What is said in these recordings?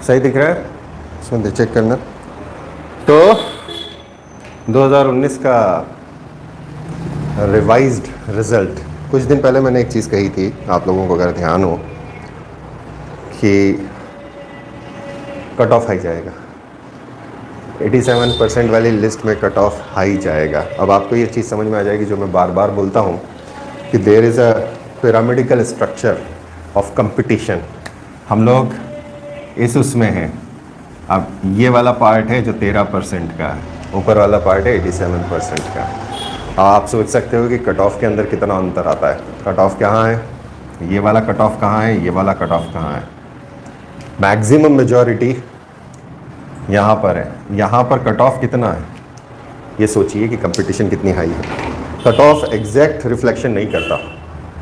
सही दिख रहा है? इसमें चेक करना। तो 2019 का रिवाइज्ड रिजल्ट, कुछ दिन पहले मैंने एक चीज़ कही थी, आप लोगों को अगर ध्यान हो, कि कट ऑफ हाई जाएगा। 87% वाली लिस्ट में कट ऑफ हाई जाएगा। अब आपको ये चीज़ समझ में आ जाएगी जो मैं बार बार बोलता हूँ कि there is a pyramidical structure of competition. हम लोग इस उसमें हैं। अब ये वाला पार्ट है जो 13% का है, ऊपर वाला पार्ट है 87% का। आप सोच सकते हो कि कट ऑफ के अंदर कितना अंतर आता है। कट ऑफ कहाँ है, ये वाला कट ऑफ कहाँ है, ये वाला कट ऑफ कहाँ है। मैक्सिमम मेजॉरिटी यहाँ पर है। यहाँ पर कट ऑफ कितना है, ये सोचिए कि कंपटीशन कितनी हाई है। कट ऑफ एग्जैक्ट रिफ्लेक्शन नहीं करता।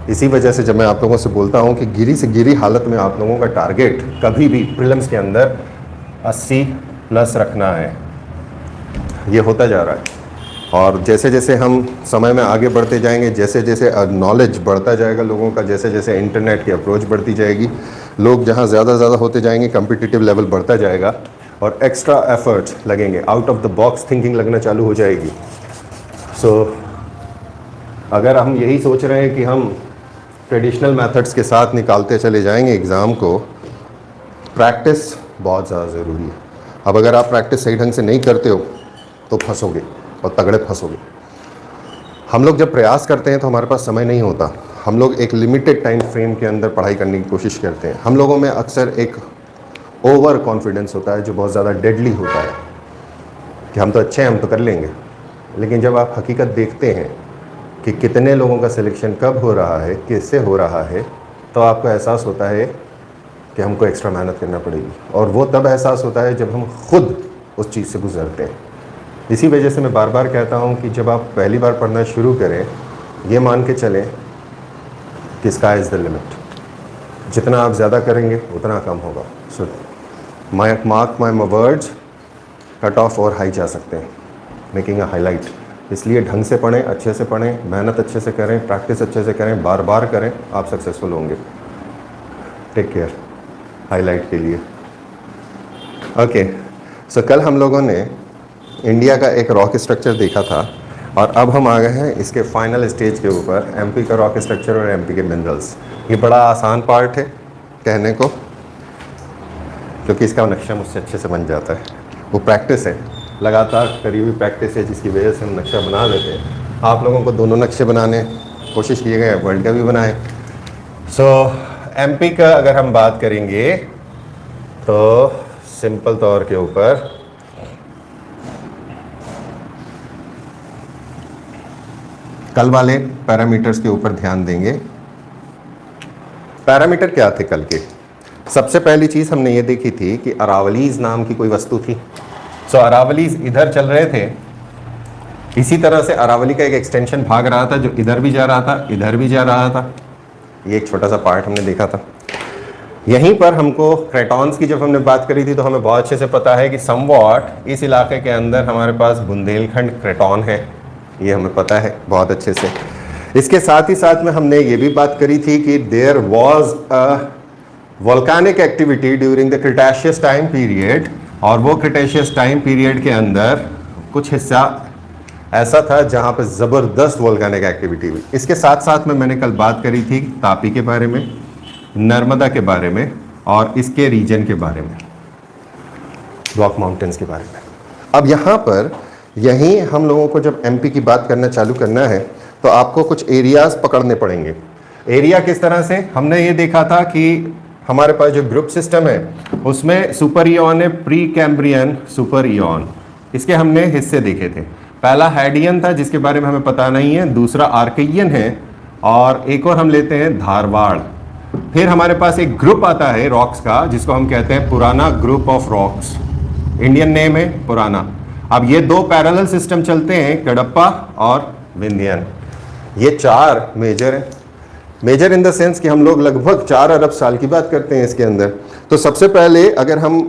इसी वजह से जब मैं आप लोगों से बोलता हूँ कि गिरी से गिरी हालत में आप लोगों का टारगेट कभी भी प्रीलिम्स के अंदर 80 प्लस रखना है, ये होता जा रहा है। और जैसे जैसे हम समय में आगे बढ़ते जाएंगे, जैसे जैसे नॉलेज बढ़ता जाएगा लोगों का, जैसे जैसे इंटरनेट की अप्रोच बढ़ती जाएगी, लोग जहाँ ज़्यादा होते जाएंगे, कम्पिटिटिव लेवल बढ़ता जाएगा और एक्स्ट्रा एफर्ट्स लगेंगे, out of the box thinking लगना चालू हो जाएगी। सो अगर हम यही सोच रहे हैं कि हम ट्रेडिशनल मेथड्स के साथ निकालते चले जाएंगे एग्ज़ाम को, प्रैक्टिस बहुत ज़्यादा ज़रूरी है। अब अगर आप प्रैक्टिस सही ढंग से नहीं करते हो तो फंसोगे और तगड़े फंसोगे। हम लोग जब प्रयास करते हैं तो हमारे पास समय नहीं होता। हम लोग एक लिमिटेड टाइम फ्रेम के अंदर पढ़ाई करने की कोशिश करते हैं। हम लोगों में अक्सर एक ओवर कॉन्फिडेंस होता है जो बहुत ज़्यादा डेडली होता है कि हम तो अच्छे हैं, हम तो कर लेंगे। लेकिन जब आप हकीकत देखते हैं कि कितने लोगों का सिलेक्शन कब हो रहा है, किससे हो रहा है, तो आपको एहसास होता है कि हमको एक्स्ट्रा मेहनत करना पड़ेगी। और वो तब एहसास होता है जब हम खुद उस चीज़ से गुजरते हैं। इसी वजह से मैं बार बार कहता हूँ कि जब आप पहली बार पढ़ना शुरू करें, ये मान के चलें कि स्काई इज़ द लिमिट। जितना आप ज़्यादा करेंगे उतना कम होगा। So mark my words, cut off और हाई जा सकते हैं, मेकिंग अ हाईलाइट। इसलिए ढंग से पढ़ें, अच्छे से पढ़ें, मेहनत अच्छे से करें, प्रैक्टिस अच्छे से करें, बार बार करें, आप सक्सेसफुल होंगे। Take care. हाईलाइट के लिए ओके। सो कल हम लोगों ने इंडिया का एक रॉक स्ट्रक्चर देखा था और अब हम आ गए हैं इसके फाइनल स्टेज के ऊपर, एमपी का रॉक स्ट्रक्चर और एमपी के मिनरल्स। ये बड़ा आसान पार्ट है कहने को, क्योंकि इसका नक्शा मुझसे अच्छे से बन जाता है। वो प्रैक्टिस है, लगातार करी हुई प्रैक्टिस है, जिसकी वजह से हम नक्शा बना लेते हैं। आप लोगों को दोनों नक्शे बनाने कोशिश किए गए, वर्ल्ड का भी बनाए। सो एमपी का अगर हम बात करेंगे तो सिंपल तौर के ऊपर कल वाले पैरामीटर्स के ऊपर ध्यान देंगे। पैरामीटर क्या थे कल के? सबसे पहली चीज़ हमने ये देखी थी कि अरावलीज नाम की कोई वस्तु थी। सो अरावलीज इधर चल रहे थे, इसी तरह से अरावली का एक एक्सटेंशन भाग रहा था जो इधर भी जा रहा था, इधर भी जा रहा था। ये एक छोटा सा पार्ट हमने देखा था। यहीं पर हमको क्रेटॉन्स की जब हमने बात करी थी तो हमें बहुत अच्छे से पता है कि समवॉट इस इलाके के अंदर हमारे पास बुंदेलखंड क्रेटॉन है, ये हमें पता है बहुत अच्छे से। इसके साथ ही साथ में हमने ये भी बात करी थी कि there was a volcanic activity during the Cretaceous time period, और वो क्रिटेशियस टाइम पीरियड के अंदर कुछ हिस्सा ऐसा था जहाँ पर ज़बरदस्त वोल्केनिक एक्टिविटी हुई। इसके साथ साथ में मैंने कल बात करी थी तापी के बारे में, नर्मदा के बारे में और इसके रीजन के बारे में, रॉक माउंटेन्स के बारे में। अब यहाँ पर यहीं हम लोगों को जब एमपी की बात करना चालू करना है तो आपको कुछ एरियाज पकड़ने पड़ेंगे। एरिया किस तरह से? हमने ये देखा था कि हमारे पास जो ग्रुप सिस्टम है उसमें सुपर इयॉन है, प्री कैम्ब्रियन सुपर इयॉन, इसके हमने हिस्से देखे थे। पहला हैडियन था जिसके बारे में हमें पता नहीं है, दूसरा आर्कियन है और एक और हम लेते हैं धारवाड़। फिर हमारे पास एक ग्रुप आता है रॉक्स का जिसको हम कहते हैं पुराना group of rocks, Indian name है पुराना। अब ये दो पैरेलल सिस्टम चलते हैं, कडप्पा और विंध्यन। ये चार मेजर हैं, मेजर इन द सेंस कि हम लोग लगभग 4 अरब साल की बात करते हैं इसके अंदर। तो सबसे पहले अगर हम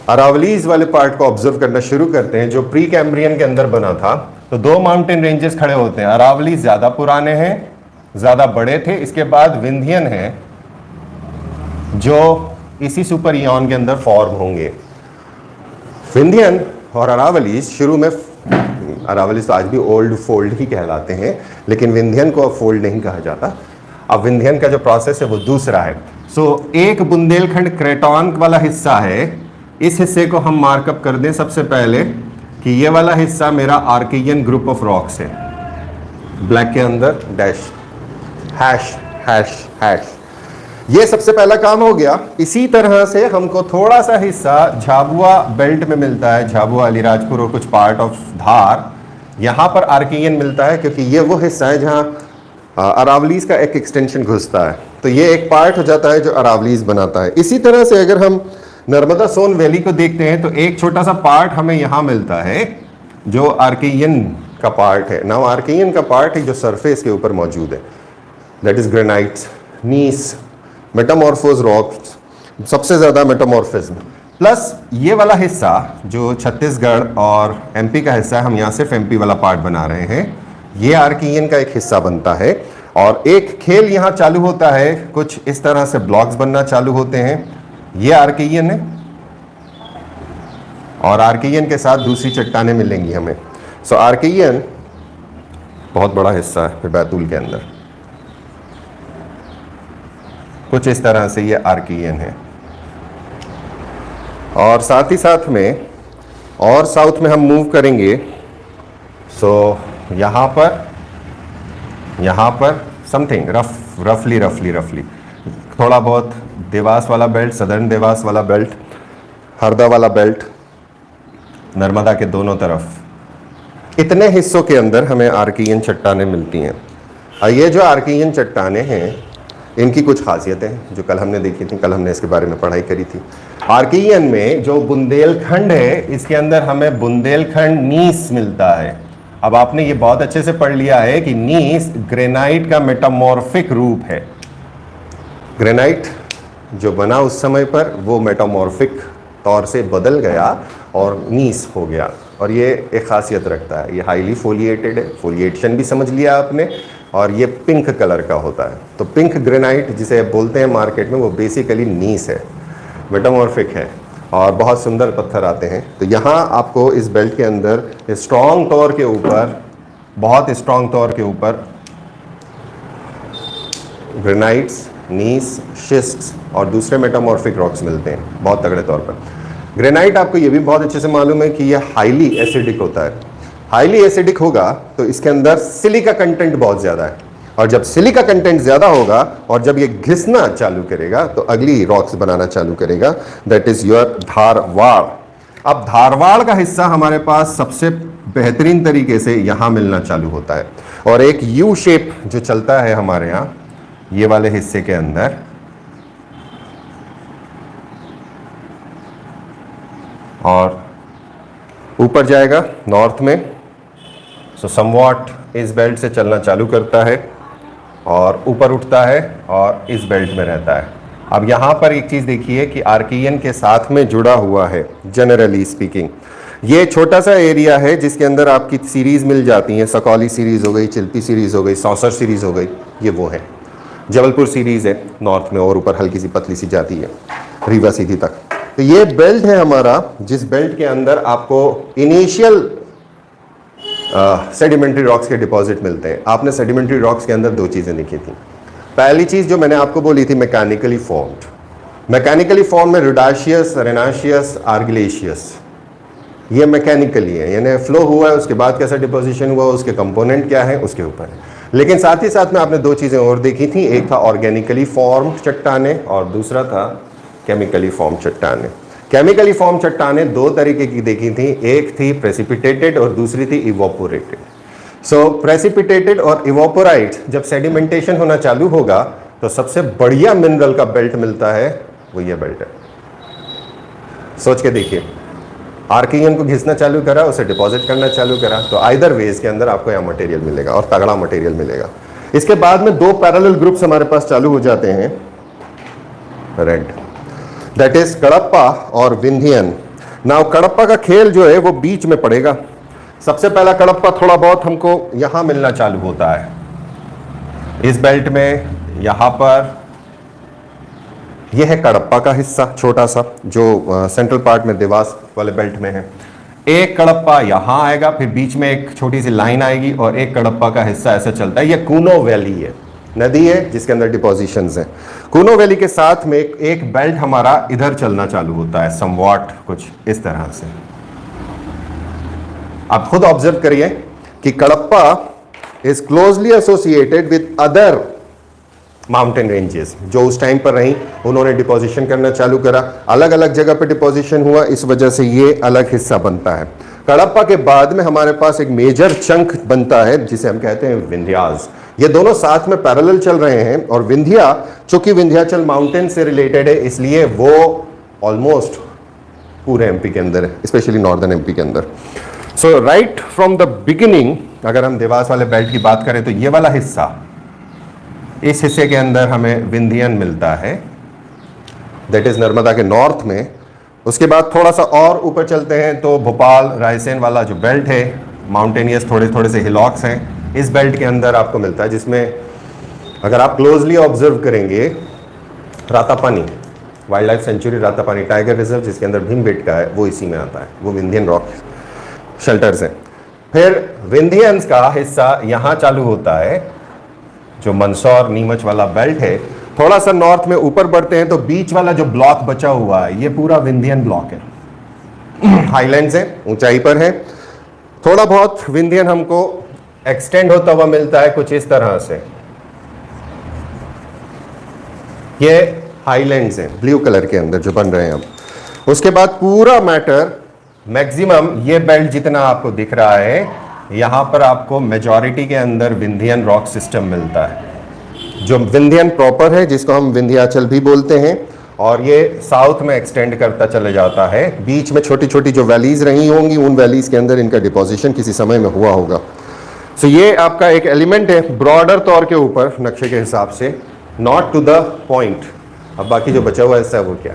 अरावलीज वाले पार्ट को ऑब्जर्व करना शुरू करते हैं जो प्री कैम्ब्रियन के अंदर बना था, तो दो माउंटेन रेंजेस खड़े होते हैं। अरावली ज़्यादा पुराने हैं, ज़्यादा बड़े थे, इसके बाद विंध्यन है जो इसी सुपर इयॉन के अंदर फॉर्म होंगे। विंध्यन और अरावलीज शुरू में, अरावलीज तो आज भी ओल्ड फोल्ड ही कहलाते हैं, लेकिन विंध्यन को अब फोल्ड नहीं कहा जाता। अब विंध्यन का जो प्रोसेस है वो दूसरा है। एक बुंदेलखंड क्रेटॉन वाला हिस्सा है, इस हिस्से को हम मार्कअप कर दें सबसे पहले कि ये वाला हिस्सा मेरा आर्कियन ग्रुप ऑफ रॉक्स है, ब्लैक के अंदर डैश हैश हैश हैश, ये सबसे पहला काम हो गया। इसी तरह से हमको थोड़ा सा हिस्सा झाबुआ बेल्ट में मिलता है, झाबुआ अलीराजपुर और कुछ पार्ट ऑफ धार, यहाँ पर आर्कियन मिलता है क्योंकि ये वो हिस्सा है जहाँ अरावलीज का एक एक्सटेंशन घुसता है, तो ये एक पार्ट हो जाता है जो अरावलीज बनाता है। इसी तरह से अगर हम नर्मदा सोन वैली को देखते हैं तो एक छोटा सा पार्ट हमें यहाँ मिलता है जो आर्कियन का पार्ट है। नाउ आर्कियन का पार्ट है जो सरफेस के ऊपर मौजूद है, that is granites, gneiss, metamorphose rocks, सबसे ज़्यादा मेटामॉर्फिज्म, प्लस ये वाला हिस्सा जो छत्तीसगढ़ और एमपी का हिस्सा है, हम यहाँ सिर्फ एमपी वाला पार्ट बना रहे हैं, ये आर्कियन का एक हिस्सा बनता है। और एक खेल यहाँ चालू होता है, कुछ इस तरह से ब्लॉक्स बनना चालू होते हैं, ये आर्कियन है और आर्कियन के साथ दूसरी चट्टानें मिलेंगी हमें। आर्कियन बहुत बड़ा हिस्सा है बैतूल के अंदर, कुछ इस तरह से ये आर्कियन है। और साथ ही साथ में और साउथ में हम मूव करेंगे, यहाँ पर समथिंग रफली थोड़ा बहुत देवास वाला बेल्ट, सदर्न देवास वाला बेल्ट, हरदा वाला बेल्ट, नर्मदा के दोनों तरफ, इतने हिस्सों के अंदर हमें आर्कियन चट्टानें मिलती हैं। और ये जो आर्कियन चट्टानें हैं इनकी कुछ खासियतें जो कल हमने देखी थी, कल हमने इसके बारे में पढ़ाई करी थी। आर्कियन में जो बुंदेलखंड है इसके अंदर हमें बुंदेलखंड नीस मिलता है। अब आपने ये बहुत अच्छे से पढ़ लिया है कि नीस ग्रेनाइट का मेटामॉर्फिक रूप है। ग्रेनाइट जो बना उस समय पर वो मेटामॉर्फिक तौर से बदल गया और नीस हो गया, और ये एक खासियत रखता है, ये हाईली फोलिएटेड है, फोलिएशन भी समझ लिया आपने, और ये पिंक कलर का होता है। तो पिंक ग्रेनाइट जिसे बोलते हैं मार्केट में, वो बेसिकली नीस है, मेटामॉर्फिक है और बहुत सुंदर पत्थर आते हैं। तो यहाँ आपको इस बेल्ट के अंदर स्ट्रॉन्ग तौर के ऊपर, बहुत स्ट्रॉन्ग तौर के ऊपर ग्रेनाइट्स, नीस, शिस्ट्स और दूसरे मेटामॉर्फिक रॉक्स मिलते हैं बहुत तगड़े तौर पर। ग्रेनाइट आपको ये भी बहुत अच्छे से मालूम है कि ये हाईली एसिडिक होता है। हाईली एसिडिक होगा तो इसके अंदर सिलिका कंटेंट बहुत ज़्यादा है, और जब सिलिका कंटेंट ज़्यादा होगा और जब ये घिसना चालू करेगा तो अगली रॉक्स बनाना चालू करेगा, दैट इज़ योर धारवाड़। अब धारवाड़ का हिस्सा हमारे पास सबसे बेहतरीन तरीके से यहाँ मिलना चालू होता है, और एक यू शेप जो चलता है हमारे यहाँ ये वाले हिस्से के अंदर, और ऊपर जाएगा नॉर्थ में, समवॉट इस बेल्ट से चलना चालू करता है और ऊपर उठता है और इस बेल्ट में रहता है। अब यहाँ पर एक चीज़ देखिए कि आर्कियन के साथ में जुड़ा हुआ है, जनरली स्पीकिंग ये छोटा सा एरिया है जिसके अंदर आपकी सीरीज़ मिल जाती हैं, सकौली सीरीज़ हो गई, चिल्पी सीरीज़ हो गई, सौसर सीरीज़ हो गई, ये वो है। जबलपुर सीरीज़ है नॉर्थ में, और ऊपर हल्की सी पतली सी जाती है रीवा सीधी तक। तो ये बेल्ट है हमारा, जिस बेल्ट के अंदर आपको इनिशियल सेडिमेंट्री रॉक्स के डिपॉजिट मिलते हैं। आपने सेडिमेंट्री रॉक्स के अंदर दो चीज़ें देखी थी। पहली चीज़ जो मैंने आपको बोली थी, मैकेनिकली फॉर्म्ड। मैकेनिकली फॉर्म में रुडाशियस, रेनाशियस, आर्गिलेशियस, ये मैकेनिकली है, यानी फ्लो हुआ है, उसके बाद कैसा डिपोजिशन हुआ, उसके कंपोनेंट क्या है उसके ऊपर है। लेकिन साथ ही साथ में आपने दो चीज़ें और देखी थी, एक था ऑर्गेनिकली फॉर्म चट्टाने और दूसरा था केमिकली फॉर्म चट्टाने। केमिकली फॉर्म चट्टाने दो तरीके की देखी थी, एक थी प्रेसिपिटेटेड और दूसरी थी इवोपोरेटेड। सो प्रेसिपिटेटेड और इवोपोराइट जब सेडिमेंटेशन होना चालू होगा तो सबसे बढ़िया मिनरल का बेल्ट मिलता है, वो ये बेल्ट है। सोच के देखिए, आर्कियन को घिसना चालू करा, उसे डिपॉजिट करना चालू करा, तो आइदर वेज के अंदर आपको यहाँ मटेरियल मिलेगा और तगड़ा मटेरियल मिलेगा। इसके बाद में दो पैरेलल ग्रुप्स हमारे पास चालू हो जाते हैं, रेड, दैट इज कडप्पा और विंध्यन। नाउ कडप्पा का खेल जो है वो बीच में पड़ेगा। सबसे पहला कडप्पा थोड़ा बहुत हमको यहाँ मिलना चालू होता है, इस बेल्ट में, यहाँ पर, यह है कडप्पा का हिस्सा, छोटा सा, जो सेंट्रल पार्ट में देवास वाले बेल्ट में है। एक कडप्पा यहां आएगा, फिर बीच में एक छोटी सी लाइन आएगी और एक कडप्पा का हिस्सा ऐसा चलता है। यह कूनो वैली है, नदी है जिसके अंदर डिपोजिशंस हैं। कूनो वैली के साथ में एक बेल्ट हमारा इधर चलना चालू होता है, समवॉट कुछ इस तरह से। आप खुद ऑब्जर्व करिए कि Kadapa is closely associated with other mountain ranges जो उस टाइम पर रही, उन्होंने डिपोजिशन करना चालू करा, अलग अलग जगह पे डिपोजिशन हुआ, इस वजह से ये अलग हिस्सा बनता है। कडप्पा के बाद में हमारे पास एक मेजर चंक बनता है जिसे हम कहते हैं विंध्यास। ये दोनों साथ में पैरेलल चल रहे हैं, और विंध्या चूंकि विंध्याचल माउंटेन से रिलेटेड है, इसलिए वो ऑलमोस्ट पूरे एमपी के अंदर है, स्पेशली नॉर्दर्न एमपी के अंदर। सो राइट फ्रॉम द बिगिनिंग, अगर हम देवास वाले बेल्ट की बात करें तो ये वाला हिस्सा, इस हिस्से के अंदर हमें विंध्यन मिलता है, दैट इज नर्मदा के नॉर्थ में। उसके बाद थोड़ा सा और ऊपर चलते हैं तो भोपाल रायसेन वाला जो बेल्ट है, माउंटेनियस थोड़े थोड़े से हिलॉक्स हैं, इस बेल्ट के अंदर आपको मिलता है, जिसमें अगर आप क्लोजली ऑब्जर्व करेंगे, Ratapani wild life sanctuary, Ratapani tiger reserve जिसके अंदर भीमबेटका है, वो इसी में आता है, वो विंध्यन रॉक शेल्टर्स हैं। फिर विंध्यंस का हिस्सा यहाँ चालू होता है, जो मंदसौर नीमच वाला बेल्ट है। थोड़ा सा नॉर्थ में ऊपर बढ़ते हैं तो बीच वाला जो ब्लॉक बचा हुआ है, ये पूरा विंध्यन ब्लॉक है। हाईलैंड्स है, ऊंचाई पर है। थोड़ा बहुत विंध्यन हमको एक्सटेंड होता हुआ मिलता है कुछ इस तरह से। ये हाईलैंड्स हैं ब्लू कलर के अंदर जो बन रहे हैं अब। उसके बाद पूरा मैटर मैक्सिमम ये बेल्ट जितना आपको दिख रहा है, यहां पर आपको मेजॉरिटी के अंदर विंध्यन रॉक सिस्टम मिलता है, जो विंध्यन प्रॉपर है, जिसको हम विंध्याचल भी बोलते हैं, और ये साउथ में एक्सटेंड करता चले जाता है। बीच में छोटी छोटी जो वैलीज रही होंगी, उन वैलीज के अंदर इनका डिपोजिशन किसी समय में हुआ होगा। सो ये आपका एक एलिमेंट है ब्रॉडर तौर के ऊपर नक्शे के हिसाब से, नॉट टू द पॉइंट। अब बाकी जो बचा हुआ हिस्सा है वो क्या,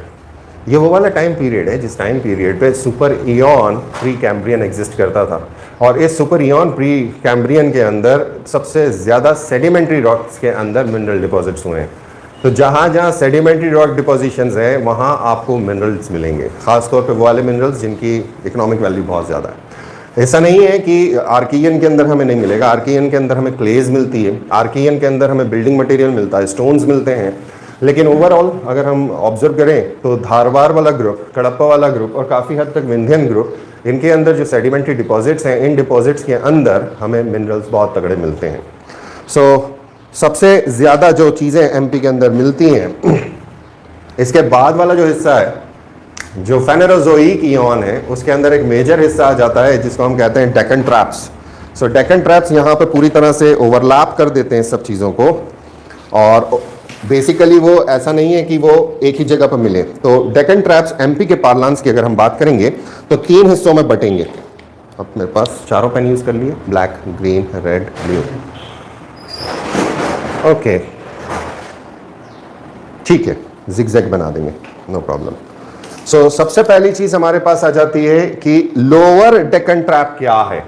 ये वो वाला टाइम पीरियड है जिस टाइम पीरियड पे super ion pre Cambrian exist करता था, और इस सुपर इयॉन प्री कैम्ब्रियन के अंदर सबसे ज़्यादा सेडिमेंट्री रॉक्स के अंदर मिनरल डिपॉजिट्स हुए हैं। तो जहाँ जहाँ सेडिमेंट्री रॉक डिपोजिशंस हैं, वहाँ आपको मिनरल्स मिलेंगे, खासतौर पे वो वाले मिनरल्स जिनकी इकोनॉमिक वैल्यू बहुत ज़्यादा है। ऐसा नहीं है कि आर्कियन के अंदर हमें नहीं मिलेगा, आर्कियन के अंदर हमें क्लेज मिलती है, आर्कियन के अंदर हमें बिल्डिंग मटेरियल मिलता है, स्टोन्स मिलते हैं। लेकिन ओवरऑल अगर हम ऑब्जर्व करें तो धारवाड़ वाला ग्रुप, कडप्पा वाला ग्रुप और काफ़ी हद तक विंध्यन ग्रुप, इनके अंदर जो सेडिमेंट्री डिपॉजिट्स हैं, इन डिपॉजिट्स के अंदर हमें मिनरल्स बहुत तगड़े मिलते हैं। सो सबसे ज़्यादा जो चीज़ें एमपी के अंदर मिलती हैं, इसके बाद वाला जो हिस्सा है जो फेनेरोजोइक इयॉन है, उसके अंदर एक मेजर हिस्सा आ जाता है जिसको हम कहते हैं डेक्कन ट्रैप्स। सो डेक्कन ट्रैप्स यहाँ पर पूरी तरह से ओवरलैप कर देते हैं सब चीज़ों को, और बेसिकली वो ऐसा नहीं है कि वो एक ही जगह पर मिले। तो डेक्कन ट्रैप्स एमपी के पार्लांस की अगर हम बात करेंगे तो 3 हिस्सों में बटेंगे। अब मेरे पास चारों पेन यूज़ कर लिए, black, green, red, blue. Okay, ठीक है, जिगजैग बना देंगे, नो प्रॉब्लम। सो सबसे पहली चीज़ हमारे पास आ जाती है कि लोअर डेक्कन ट्रैप क्या है।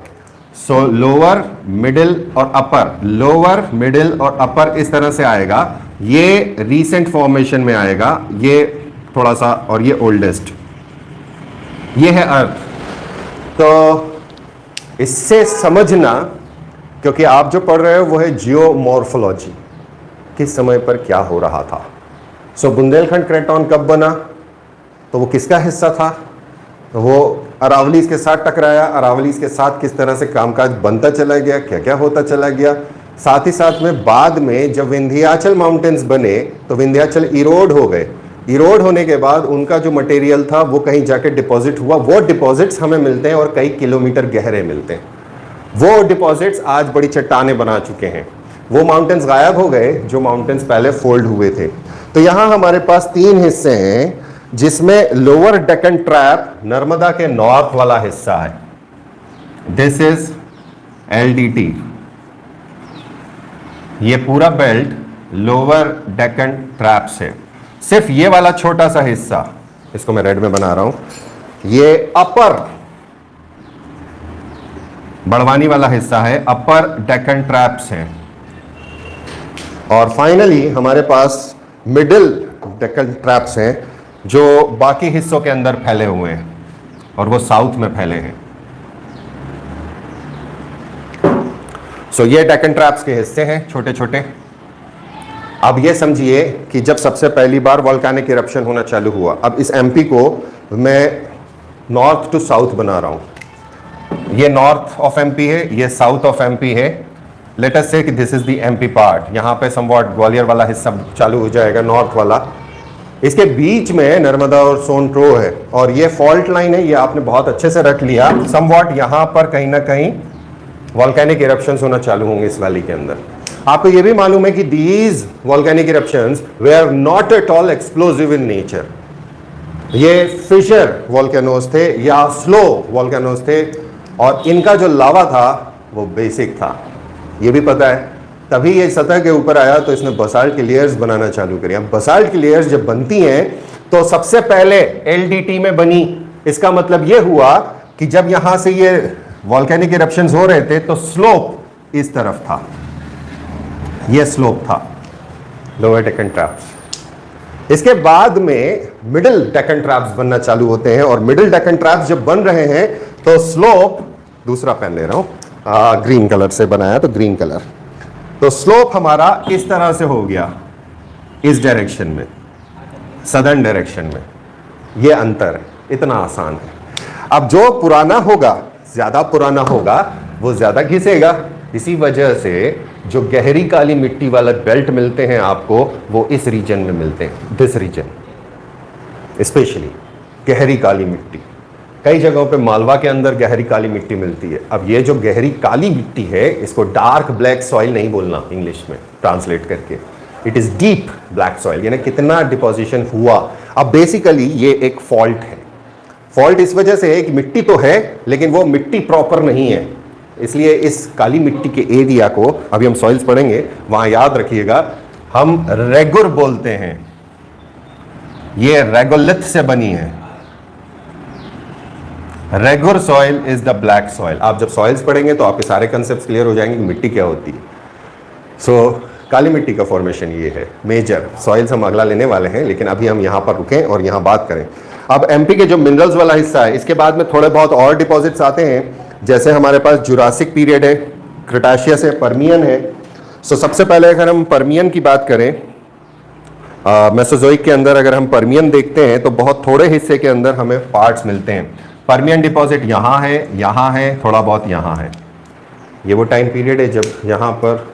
सो लोअर, मिडिल और अपर, लोअर, मिडिल और अपर इस तरह से आएगा। ये रीसेंट फॉर्मेशन में आएगा, ये थोड़ा सा, और ये ओल्डेस्ट, ये है अर्थ। तो इससे समझना, क्योंकि आप जो पढ़ रहे हो वो है जियोमॉर्फोलॉजी, किस समय पर क्या हो रहा था। सो बुंदेलखंड क्रेटॉन कब बना, तो वो किसका हिस्सा था, तो वो अरावलीज के साथ टकराया, अरावलीज के साथ किस तरह से कामकाज बनता चला गया, क्या क्या होता चला गया। साथ ही साथ में बाद में जब विंध्याचल माउंटेन्स बने तो विंध्याचल इरोड हो गए, इरोड होने के बाद उनका जो मटेरियल था वो कहीं जाके डिपॉजिट हुआ। वो डिपॉजिट्स हमें मिलते हैं और कई किलोमीटर गहरे मिलते हैं। वो डिपॉजिट्स आज बड़ी चट्टानें बना चुके हैं। वो माउंटेन्स गायब हो गए जो माउंटेन्स पहले फोल्ड हुए थे। तो यहाँ हमारे पास 3 हिस्से हैं, जिसमें लोअर डेक्कन ट्रैप नर्मदा के नॉर्थ वाला हिस्सा है। This is LDT। ये पूरा बेल्ट लोअर डेक्कन ट्रैप्स है। सिर्फ ये वाला छोटा सा हिस्सा, इसको मैं रेड में बना रहा हूं, ये अपर बड़वानी वाला हिस्सा है, अपर डेक्कन ट्रैप्स है। और फाइनली हमारे पास मिडिल डेक्कन ट्रैप्स हैं जो बाकी हिस्सों के अंदर फैले हुए हैं और वो साउथ में फैले हैं। सो ये डेक्कन ट्रैप्स के हिस्से हैं छोटे छोटे। अब ये समझिए कि जब सबसे पहली बार वोल्केनिक इरप्शन होना चालू हुआ, अब इस एमपी को मैं नॉर्थ टू साउथ बना रहा हूं। ये नॉर्थ ऑफ एमपी है, ये साउथ ऑफ एमपी है। लेट अस से कि this is the MP part. यहां पे समवॉट ग्वालियर वाला हिस्सा चालू हो जाएगा, नॉर्थ वाला। इसके बीच में नर्मदा और सोनट्रो है और ये फॉल्ट लाइन है, ये आपने बहुत अच्छे से रख लिया। समवॉट यहां पर कहीं ना कहीं वोल्केनिक इरप्शंस होना चालू होंगे इस वैली के अंदर। आपको ये भी मालूम है कि these volcanic eruptions were not at all explosive in nature. ये फिशर वोल्केनोस थे या स्लो वोल्केनोस थे और इनका जो लावा था वो बेसिक था, ये भी पता है। तभी ये सतह के ऊपर आया तो इसने बसाल्ट की लेयर्स बनाना चालू करी। अब बसाल्ट की लेयर्स जब बनती हैं तो सबसे पहले एलडीटी में बनी। इसका मतलब ये हुआ कि जब यहां से ये वोल्केनिक इरप्शंस हो रहे थे तो स्लोप इस तरफ था, ये स्लोप था लोअर डेक्कन ट्रैप्स। इसके बाद में मिडिल डेक्कन ट्रैप्स बनना चालू होते हैं और मिडिल डेक्कन ट्रैप्स जब बन रहे हैं तो स्लोप, दूसरा पेन ले रहा हूं, ग्रीन कलर से बनाया तो ग्रीन कलर, तो स्लोप हमारा इस तरह से हो गया, इस डायरेक्शन में, सदर्न डायरेक्शन में। ये अंतर है, इतना आसान है। अब जो पुराना होगा, ज्यादा पुराना होगा, वो ज्यादा घिसेगा। इसी वजह से जो गहरी काली मिट्टी वाला बेल्ट मिलते हैं आपको, वो इस रीजन में मिलते हैं, दिस रीजन स्पेशली गहरी काली मिट्टी। कई जगहों पे मालवा के अंदर गहरी काली मिट्टी मिलती है। अब ये जो गहरी काली मिट्टी है, इसको डार्क ब्लैक सॉइल नहीं बोलना इंग्लिश में ट्रांसलेट करके, it is deep black soil, यानी कितना डिपोजिशन हुआ। अब बेसिकली ये एक फॉल्ट है। फॉल्ट इस वजह से है कि मिट्टी तो है लेकिन वो मिट्टी प्रॉपर नहीं है, इसलिए इस काली मिट्टी के एरिया को, अभी हम सॉइल्स पढ़ेंगे वहां याद रखिएगा, हम रेगुर बोलते हैं। ये रेगोलिथ से बनी है। Regur soil is the black soil. आप जब सॉइल्स पढ़ेंगे तो आपके सारे कंसेप्ट क्लियर हो जाएंगे कि मिट्टी क्या होती है। सो काली मिट्टी का फॉर्मेशन ये है मेजर। सॉइल्स हम अगला लेने वाले हैं, लेकिन अभी हम यहां पर रुकें और यहां बात करें। अब एमपी के जो मिनरल्स वाला हिस्सा है, इसके बाद में थोड़े बहुत और डिपॉजिट्स आते हैं, जैसे हमारे पास जुरासिक पीरियड है, क्रिटाशियस है, पर्मियन है। सो सबसे पहले अगर हम पर्मियन की बात करें, मेसोजोइक के अंदर अगर हम पर्मियन देखते हैं तो बहुत थोड़े हिस्से के अंदर हमें पार्ट्स मिलते हैं। पर्मियन डिपॉजिट यहाँ है, थोड़ा बहुत यहाँ है। ये वो टाइम पीरियड है जब यहाँ पर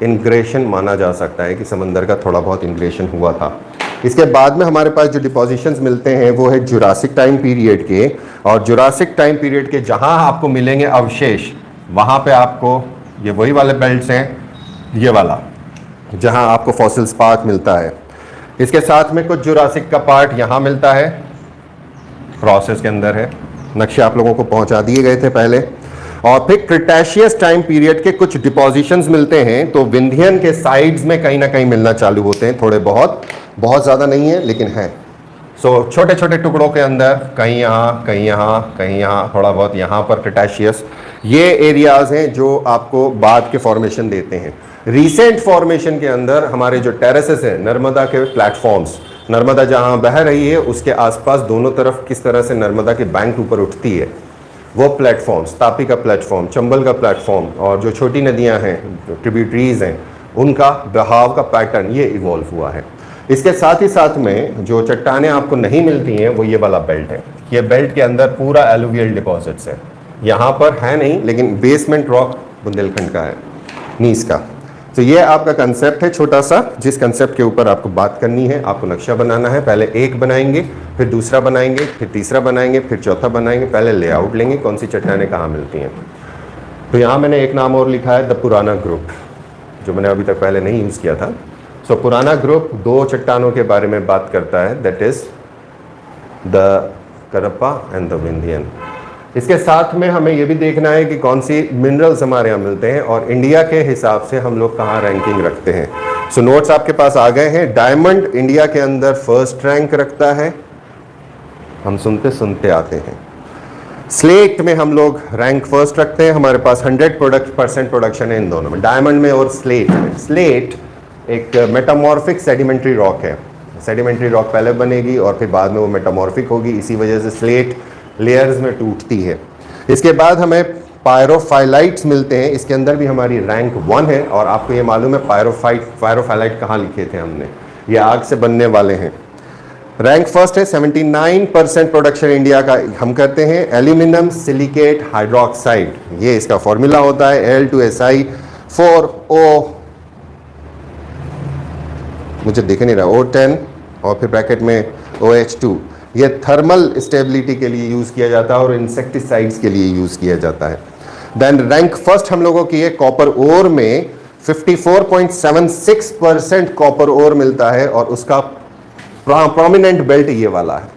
इंग्रेशन माना जा सकता है कि समंदर का थोड़ा बहुत इंग्रेशन हुआ था। इसके बाद में हमारे पास जो डिपोजिशंस मिलते हैं वो है जुरासिक टाइम पीरियड के, और जुरासिक टाइम पीरियड के जहाँ आपको मिलेंगे अवशेष, वहाँ पे आपको ये वही वाले बेल्ट्स हैं, ये वाला जहाँ आपको फॉसिल स्पार्क मिलता है। इसके साथ में कुछ जुरासिक का पार्ट यहाँ मिलता है, प्रोसेस के अंदर है, नक्शे आप लोगों को पहुँचा दिए गए थे पहले। और फिर क्रिटाशियस टाइम पीरियड के कुछ डिपोजिशंस मिलते हैं, तो विंध्यन के साइड्स में कहीं ना कहीं मिलना चालू होते हैं, थोड़े बहुत, बहुत ज़्यादा नहीं है लेकिन है। सो छोटे छोटे टुकड़ों के अंदर कहीं यहाँ, कहीं यहाँ, कहीं यहाँ, थोड़ा बहुत यहाँ पर क्रिटाशियस, ये एरियाज हैं जो आपको बाद के फॉर्मेशन देते हैं। रिसेंट फॉर्मेशन के अंदर हमारे जो टेरेसेस हैं, नर्मदा के प्लेटफॉर्म्स, नर्मदा जहाँ बह रही है उसके आसपास दोनों तरफ किस तरह से नर्मदा के बैंक ऊपर उठती है, वो प्लेटफॉर्म्स, तापी का प्लेटफॉर्म, चंबल का प्लेटफॉर्म, और जो छोटी नदियाँ हैं, ट्रिब्यूटरीज हैं, उनका बहाव का पैटर्न ये इवॉल्व हुआ है। इसके साथ ही साथ में जो चट्टानें आपको नहीं मिलती हैं वो ये वाला बेल्ट है। ये बेल्ट के अंदर पूरा एलुवियल डिपॉजिट्स है, यहाँ पर है नहीं लेकिन बेसमेंट रॉक बुंदेलखंड का है, नीस का। तो ये आपका कंसेप्ट है छोटा सा, जिस कंसेप्ट के ऊपर आपको बात करनी है, आपको नक्शा बनाना है। पहले एक बनाएंगे, फिर दूसरा बनाएंगे, फिर तीसरा बनाएंगे, फिर चौथा बनाएंगे। पहले लेआउट लेंगे, कौन सी चट्टानें कहाँ मिलती हैं। तो यहाँ मैंने एक नाम और लिखा है, द पुराना ग्रुप, जो मैंने अभी तक पहले नहीं यूज़ किया था। सो पुराना ग्रुप दो चट्टानों के बारे में बात करता है, that is the Cuddapah and the Vindhyan. इसके साथ में हमें ये भी देखना है कि कौन सी मिनरल्स हमारे यहाँ मिलते हैं और इंडिया के हिसाब से हम लोग कहाँ रैंकिंग रखते हैं। सो नोट्स आपके पास आ गए हैं। डायमंड इंडिया के अंदर फर्स्ट रैंक रखता है, हम सुनते सुनते आते हैं। स्लेट में हम लोग रैंक फर्स्ट रखते हैं, हमारे पास 100% प्रोडक्शन है इन दोनों में, डायमंड में और स्लेट में। स्लेट एक मेटामॉर्फिक सेडिमेंट्री रॉक है, सेडिमेंट्री रॉक पहले बनेगी और फिर बाद में वो मेटामॉर्फिक होगी, इसी वजह से स्लेट लेयर्स में टूटती है। इसके बाद हमें पायरोफाइलाइट्स मिलते हैं, इसके अंदर भी हमारी रैंक 1 है। और आपको ये मालूम है पायरोफाइलाइट कहाँ लिखे थे हमने, ये आग से बनने वाले हैं। रैंक फर्स्ट है, 79% प्रोडक्शन इंडिया का हम करते हैं। एल्यूमिनियम सिलिकेट हाइड्रोक्साइड, ये इसका फॉर्मूला होता है Al2Si4O, मुझे दिख नहीं रहा, O10 और फिर ब्रैकेट में OH2। ये थर्मल स्टेबिलिटी के लिए यूज़ किया जाता है और इंसेक्टिसाइड्स के लिए यूज़ किया जाता है। देन रैंक फर्स्ट हम लोगों की है कॉपर ओर में, 54.76% कॉपर ओर मिलता है और उसका प्रोमिनेंट बेल्ट ये वाला है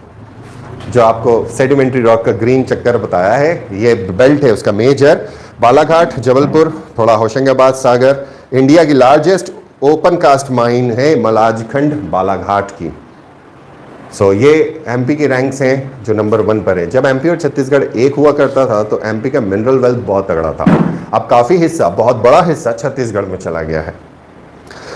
जो आपको सेडिमेंट्री रॉक का ग्रीन चक्कर बताया है, ये बेल्ट है उसका मेजर। बालाघाट, जबलपुर, थोड़ा होशंगाबाद, सागर। इंडिया की लार्जेस्ट ओपन कास्ट माइन है मलाजखंड बालाघाट की। सो ये एमपी की रैंक्स हैं जो नंबर 1 पर है। जब एमपी और छत्तीसगढ़ एक हुआ करता था तो एमपी का मिनरल वेल्थ बहुत तगड़ा था, अब काफ़ी हिस्सा, बहुत बड़ा हिस्सा छत्तीसगढ़ में चला गया है।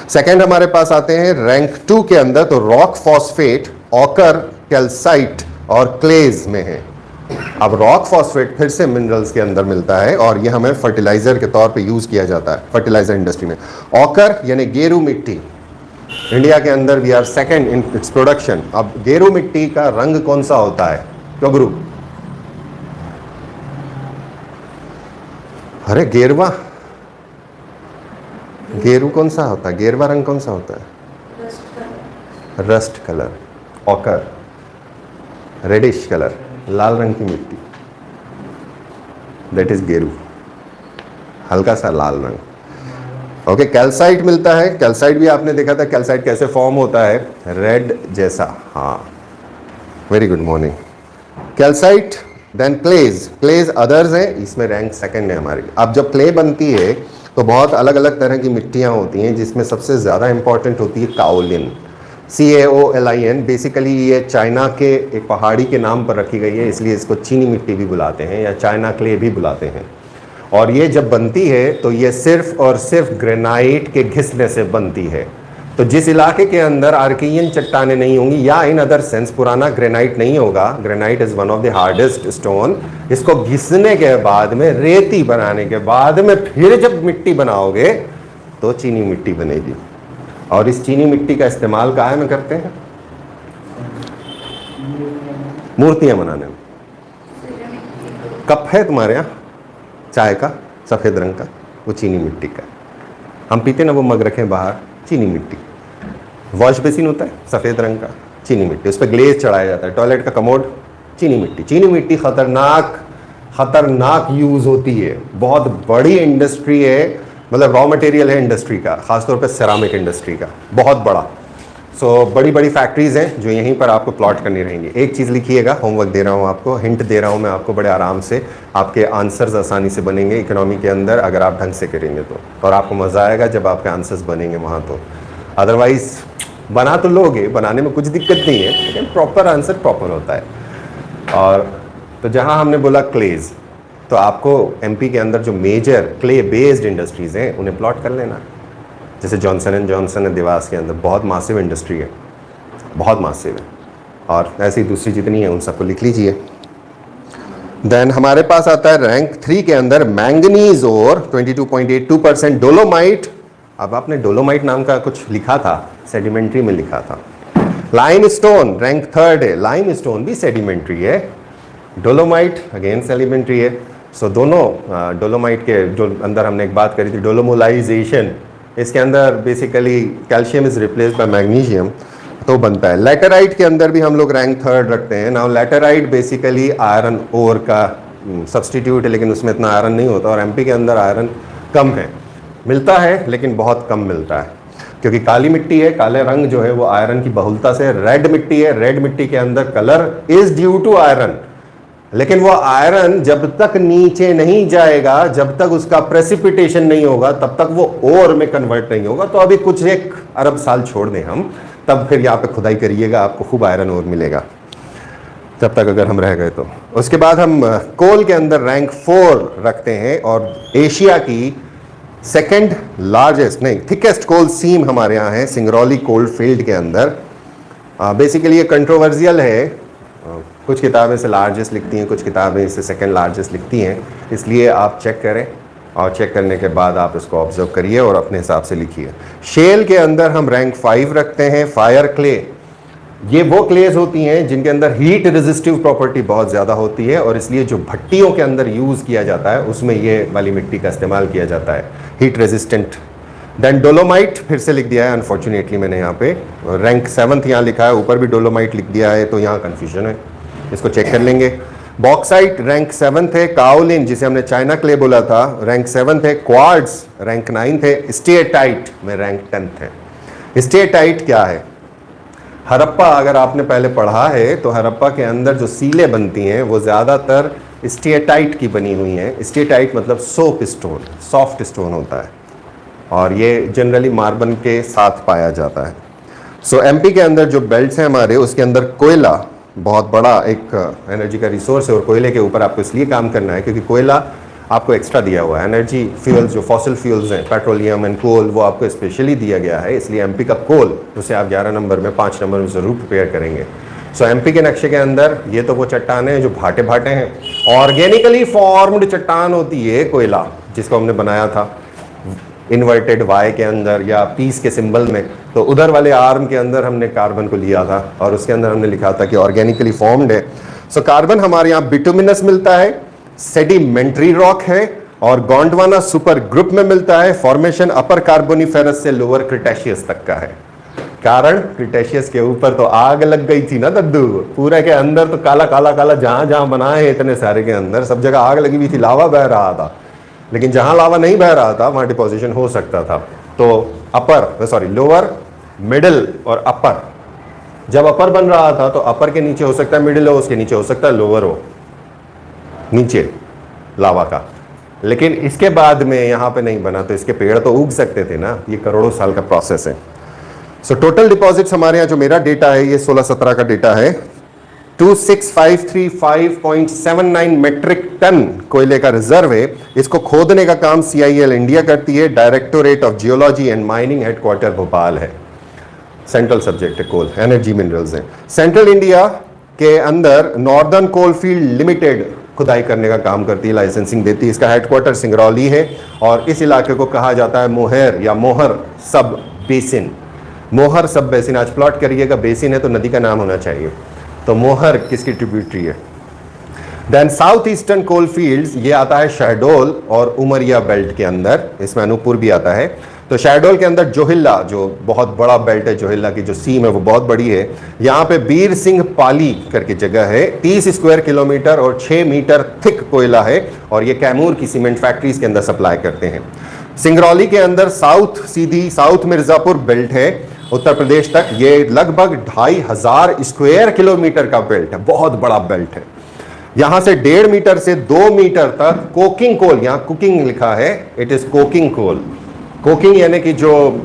सेकंड हमारे पास आते हैं रैंक 2 के अंदर, तो रॉक फॉस्फेट, ऑकर, कैल्साइट और क्लेज में है। अब रॉक फॉस्फेट फिर से मिनरल्स के अंदर मिलता है और ये हमें फर्टिलाइजर के तौर पे यूज़ किया जाता है फर्टिलाइजर इंडस्ट्री में। ऑकर यानी गेरू मिट्टी, इंडिया के अंदर we are second in its production. अब गेरू मिट्टी का रंग कौन सा होता है क्यों गुरु? अरे गेरवा, गेरू कौन सा होता है? गेरवा रंग कौन सा होता है? Rust colour. Ochre reddish colour, लाल रंग की मिट्टी, दैट इज गेरू, हल्का सा लाल रंग। ओके, कैल्साइट मिलता है। कैल्साइट भी आपने देखा था, कैल्साइट कैसे फॉर्म होता है, रेड जैसा। हाँ, very good morning. Calcite, then clays, clays others है, इसमें रैंक सेकंड है हमारी। अब जब क्ले बनती है तो बहुत अलग अलग तरह की मिट्टियाँ होती हैं, जिसमें सबसे ज़्यादा इंपॉर्टेंट होती है काओलिन, CAOLIN। बेसिकली ये चाइना के एक पहाड़ी के नाम पर रखी गई है, इसलिए इसको चीनी मिट्टी भी बुलाते हैं या चाइना क्ले भी बुलाते हैं। और ये जब बनती है तो ये सिर्फ और सिर्फ ग्रेनाइट के घिसने से बनती है। तो जिस इलाके के अंदर आर्कियन चट्टानें नहीं होंगी या इन अदर सेंस पुराना ग्रेनाइट नहीं होगा, granite is one of the hardest stone, इसको घिसने के बाद में, रेती बनाने के बाद में फिर जब मिट्टी बनाओगे तो चीनी मिट्टी बनेगी। और इस चीनी मिट्टी का इस्तेमाल काहे में करते हैं? मूर्तियां बनाने में। कप है तुम्हारे यहाँ चाय का सफ़ेद रंग का, वो चीनी मिट्टी का। हम पीते ना वो मग रखें बाहर, चीनी मिट्टी। वॉश बेसिन होता है सफ़ेद रंग का, चीनी मिट्टी, उस पर ग्लेज चढ़ाया जाता है। टॉयलेट का कमोड, चीनी मिट्टी। चीनी मिट्टी खतरनाक यूज़ होती है, बहुत बड़ी इंडस्ट्री है, मतलब रॉ मटेरियल है इंडस्ट्री का, ख़ासतौर पे सेरामिक इंडस्ट्री का, बहुत बड़ा। सो बड़ी बड़ी फैक्ट्रीज़ हैं जो यहीं पर आपको प्लॉट करनी रहेंगी। एक चीज़ लिखिएगा, होमवर्क दे रहा हूँ आपको, हिंट दे रहा हूँ मैं आपको, बड़े आराम से आपके आंसर्स आसानी से बनेंगे इकोनॉमी के अंदर अगर आप ढंग से करेंगे तो। और आपको मज़ा आएगा जब आपके आंसर्स बनेंगे वहाँ तो। अदरवाइज़ बना तो लोगे, बनाने में कुछ दिक्कत नहीं है, लेकिन प्रॉपर आंसर प्रॉपर होता है। और तो जहाँ हमने बोला क्लेज, तो आपको एमपी के अंदर जो मेजर क्ले बेस्ड इंडस्ट्रीज़ हैं उन्हें प्लॉट कर लेना। जैसे जॉनसन एंड जॉनसन है देवास के अंदर, बहुत मासिव इंडस्ट्री है, बहुत मासिव है। और ऐसी दूसरी जितनी है उन सबको लिख लीजिए। देन हमारे पास आता है रैंक 3 के अंदर मैंगनीज और 22.82%। डोलोमाइट, अब आपने डोलोमाइट नाम का कुछ लिखा था, सेडिमेंट्री में लिखा था। लाइम स्टोन रैंक 3 है, लाइम स्टोन भी सेडिमेंट्री है, डोलोमाइट अगेन सेडिमेंट्री है। सो दोनों डोलोमाइट के जो अंदर हमने एक बात करी थी डोलोमोलाइजेशन, इसके अंदर basically calcium is replaced by magnesium तो बनता है। लैटेराइट के अंदर भी हम लोग रैंक 3 रखते हैं। Now laterite basically iron ore का सब्सटीट्यूट है, लेकिन उसमें इतना आयरन नहीं होता और एमपी के अंदर आयरन कम है, मिलता है लेकिन बहुत कम मिलता है क्योंकि काली मिट्टी है, काले रंग जो है वो आयरन की बहुलता से। रेड मिट्टी है, रेड मिट्टी के अंदर colour is due to iron, लेकिन वो आयरन जब तक नीचे नहीं जाएगा, जब तक उसका प्रेसिपिटेशन नहीं होगा, तब तक वो ओर में कन्वर्ट नहीं होगा। तो अभी कुछ 1 अरब साल छोड़ दें हम, तब फिर यहाँ पे खुदाई करिएगा, आपको खूब आयरन ओर मिलेगा तब तक अगर हम रह गए तो। उसके बाद हम कोल के अंदर रैंक 4 रखते हैं और एशिया की सेकंड लार्जेस्ट नहीं थिकेस्ट कोल सीम हमारे यहाँ है सिंगरौली कोल्ड फील्ड के अंदर। बेसिकली ये कंट्रोवर्शियल है। कुछ किताबें इसे लार्जेस्ट लिखती हैं, कुछ किताबें इसे सेकंड लार्जेस्ट लिखती हैं, इसलिए आप चेक करें और चेक करने के बाद आप इसको ऑब्जर्व करिए और अपने हिसाब से लिखिए। शेल के अंदर हम रैंक 5 रखते हैं। फायर क्ले, ये वो क्लेज होती हैं जिनके अंदर हीट रेजिस्टिव प्रॉपर्टी बहुत ज़्यादा होती है और इसलिए जो भट्टियों के अंदर यूज़ किया जाता है उसमें ये वाली मिट्टी का इस्तेमाल किया जाता है, हीट रेजिस्टेंट। देन डोलोमाइट फिर से लिख दिया है अनफॉर्चुनेटली मैंने यहाँ पे, रैंक 7th यहाँ लिखा है, ऊपर भी डोलोमाइट लिख दिया है तो यहाँ कन्फ्यूजन है, इसको चेक कर लेंगे। बॉक्साइट रैंक 7th है। काओलिन जिसे हमने चाइना क्ले बोला था रैंक 7th है। क्वार्ट्ज रैंक 9th है। स्टेटाइट में रैंक 10th है। स्टेटाइट क्या है? हड़प्पा अगर आपने पहले पढ़ा है तो हड़प्पा के अंदर जो सीलें बनती हैं वो ज़्यादातर स्टेटाइट की बनी हुई हैं। स्टेटाइट मतलब सोप स्टोन, सॉफ्ट स्टोन होता है और ये जनरली मार्बल के साथ पाया जाता है। सो एमपी के अंदर जो बेल्ट्स हैं हमारे, उसके अंदर कोयला बहुत बड़ा एक एनर्जी का रिसोर्स है और कोयले के ऊपर आपको इसलिए काम करना है क्योंकि कोयला आपको एक्स्ट्रा दिया हुआ है। एनर्जी फ्यूल्स जो फॉसिल फ्यूल्स हैं, पेट्रोलियम एंड कोल, वो आपको स्पेशली दिया गया है, इसलिए एमपी का कोल उसे आप 11 नंबर में 5 नंबर में ज़रूर प्रिपेयर करेंगे। सो एमपी के नक्शे के अंदर ये तो वो चट्टाने हैं जो भाटे भाटे हैं। ऑर्गेनिकली फॉर्म्ड चट्टान होती है कोयला, जिसको हमने बनाया था इन्वर्टेड वाई के अंदर या पीस के सिंबल में, तो उधर वाले आर्म के अंदर हमने कार्बन को लिया था और उसके अंदर हमने लिखा था कि ऑर्गेनिकली फॉर्म्ड है। सो कार्बन हमारे यहाँ बिटुमिनस मिलता है, सेडिमेंट्री रॉक है और गोंडवाना सुपर ग्रुप में मिलता है। फॉर्मेशन अपर कार्बोनिफेरस से लोअर क्रिटेशियस तक का है। कारण क्रिटेशियस के ऊपर तो आग लग गई थी ना दद्दू, पूरे के अंदर तो काला काला काला, जहां जहां बनाए हैं इतने सारे के अंदर सब जगह आग लगी हुई थी, लावा बह रहा था, लेकिन जहां लावा नहीं बह रहा था वहां डिपोजिशन हो सकता था। तो लोअर, मिडिल और अपर, जब अपर बन रहा था तो अपर के नीचे हो सकता है मिडिल हो, उसके नीचे हो सकता है लोअर हो, नीचे लावा का। लेकिन इसके बाद में यहाँ पे नहीं बना तो इसके पेड़ तो उग सकते थे ना, ये करोड़ों साल का प्रोसेस है। सो टोटल डिपॉजिट्स हमारे यहाँ जो मेरा डेटा है ये 16-17 का डेटा है। 26535.79 मेट्रिक टन कोयले का रिजर्व है। इसको खोदने का काम CIL इंडिया करती है। Directorate of geology and mining headquarter Bhopal है। सेंट्रल सब्जेक्ट है कोल, एनर्जी मिनरल्स है। सेंट्रल इंडिया के अंदर नॉर्दर्न कोलफील्ड लिमिटेड खुदाई करने का काम करती है, लाइसेंसिंग देती है। इसका हेडक्वार्टर सिंगरौली है और इस इलाके को कहा जाता है मोहर या मोहर सब बेसिन। मोहर सब बेसिन, आज प्लॉट करिएगा, बेसिन है तो नदी का नाम होना चाहिए, तो मोहर किसकी ट्रिब्यूटरी है। देन साउथ ईस्टर्न कोलफील्ड्स, ये आता है शहडोल और उमरिया बेल्ट के अंदर, इसमें अनूपपुर भी आता है। तो शहडोल के अंदर जोहिल्ला, जो बहुत बड़ा बेल्ट है, जोहिल्ला की जो सीम है वो बहुत बड़ी है। यहाँ पे बीर सिंह पाली करके जगह है, 30 स्क्वायर किलोमीटर और 6 मीटर थिक कोयला है और ये कैमूर की सीमेंट फैक्ट्रीज के अंदर सप्लाई करते हैं। सिंगरौली के अंदर सीधी साउथ मिर्जापुर बेल्ट है उत्तर प्रदेश तक, ये लगभग 2500 स्क्वायर किलोमीटर का बेल्ट है, बहुत बड़ा बेल्ट है। यहां से 1.5 मीटर से 2 मीटर तक कोकिंग कोल, यहां कुकिंग लिखा है, it is coking coal. Coking यानी कि जो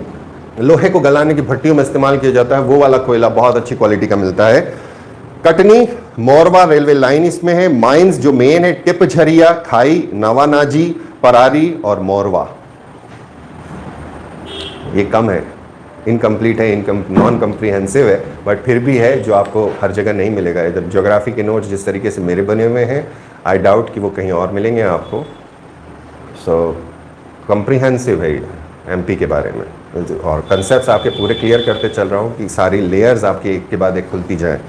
लोहे को गलाने की भट्टियों में इस्तेमाल किया जाता है वो वाला कोयला बहुत अच्छी क्वालिटी का मिलता है। कटनी मोरवा रेलवे लाइन इसमें है। माइंस जो मेन है टिप झरिया, खाई, नवानाजी, परारी और मोरवा। ये कम है, इनकम्प्लीट है, नॉन कम्प्रीहेंसिव है, बट फिर भी है जो आपको हर जगह नहीं मिलेगा। इधर ज्योग्राफी के नोट्स जिस तरीके से मेरे बने हुए हैं, आई डाउट कि वो कहीं और मिलेंगे आपको। सो कम्प्रीहेंसिव है एमपी के बारे में, और कंसेप्ट्स आपके पूरे क्लियर करते चल रहा हूँ कि सारी लेयर्स आपकी एक के बाद एक खुलती जाए,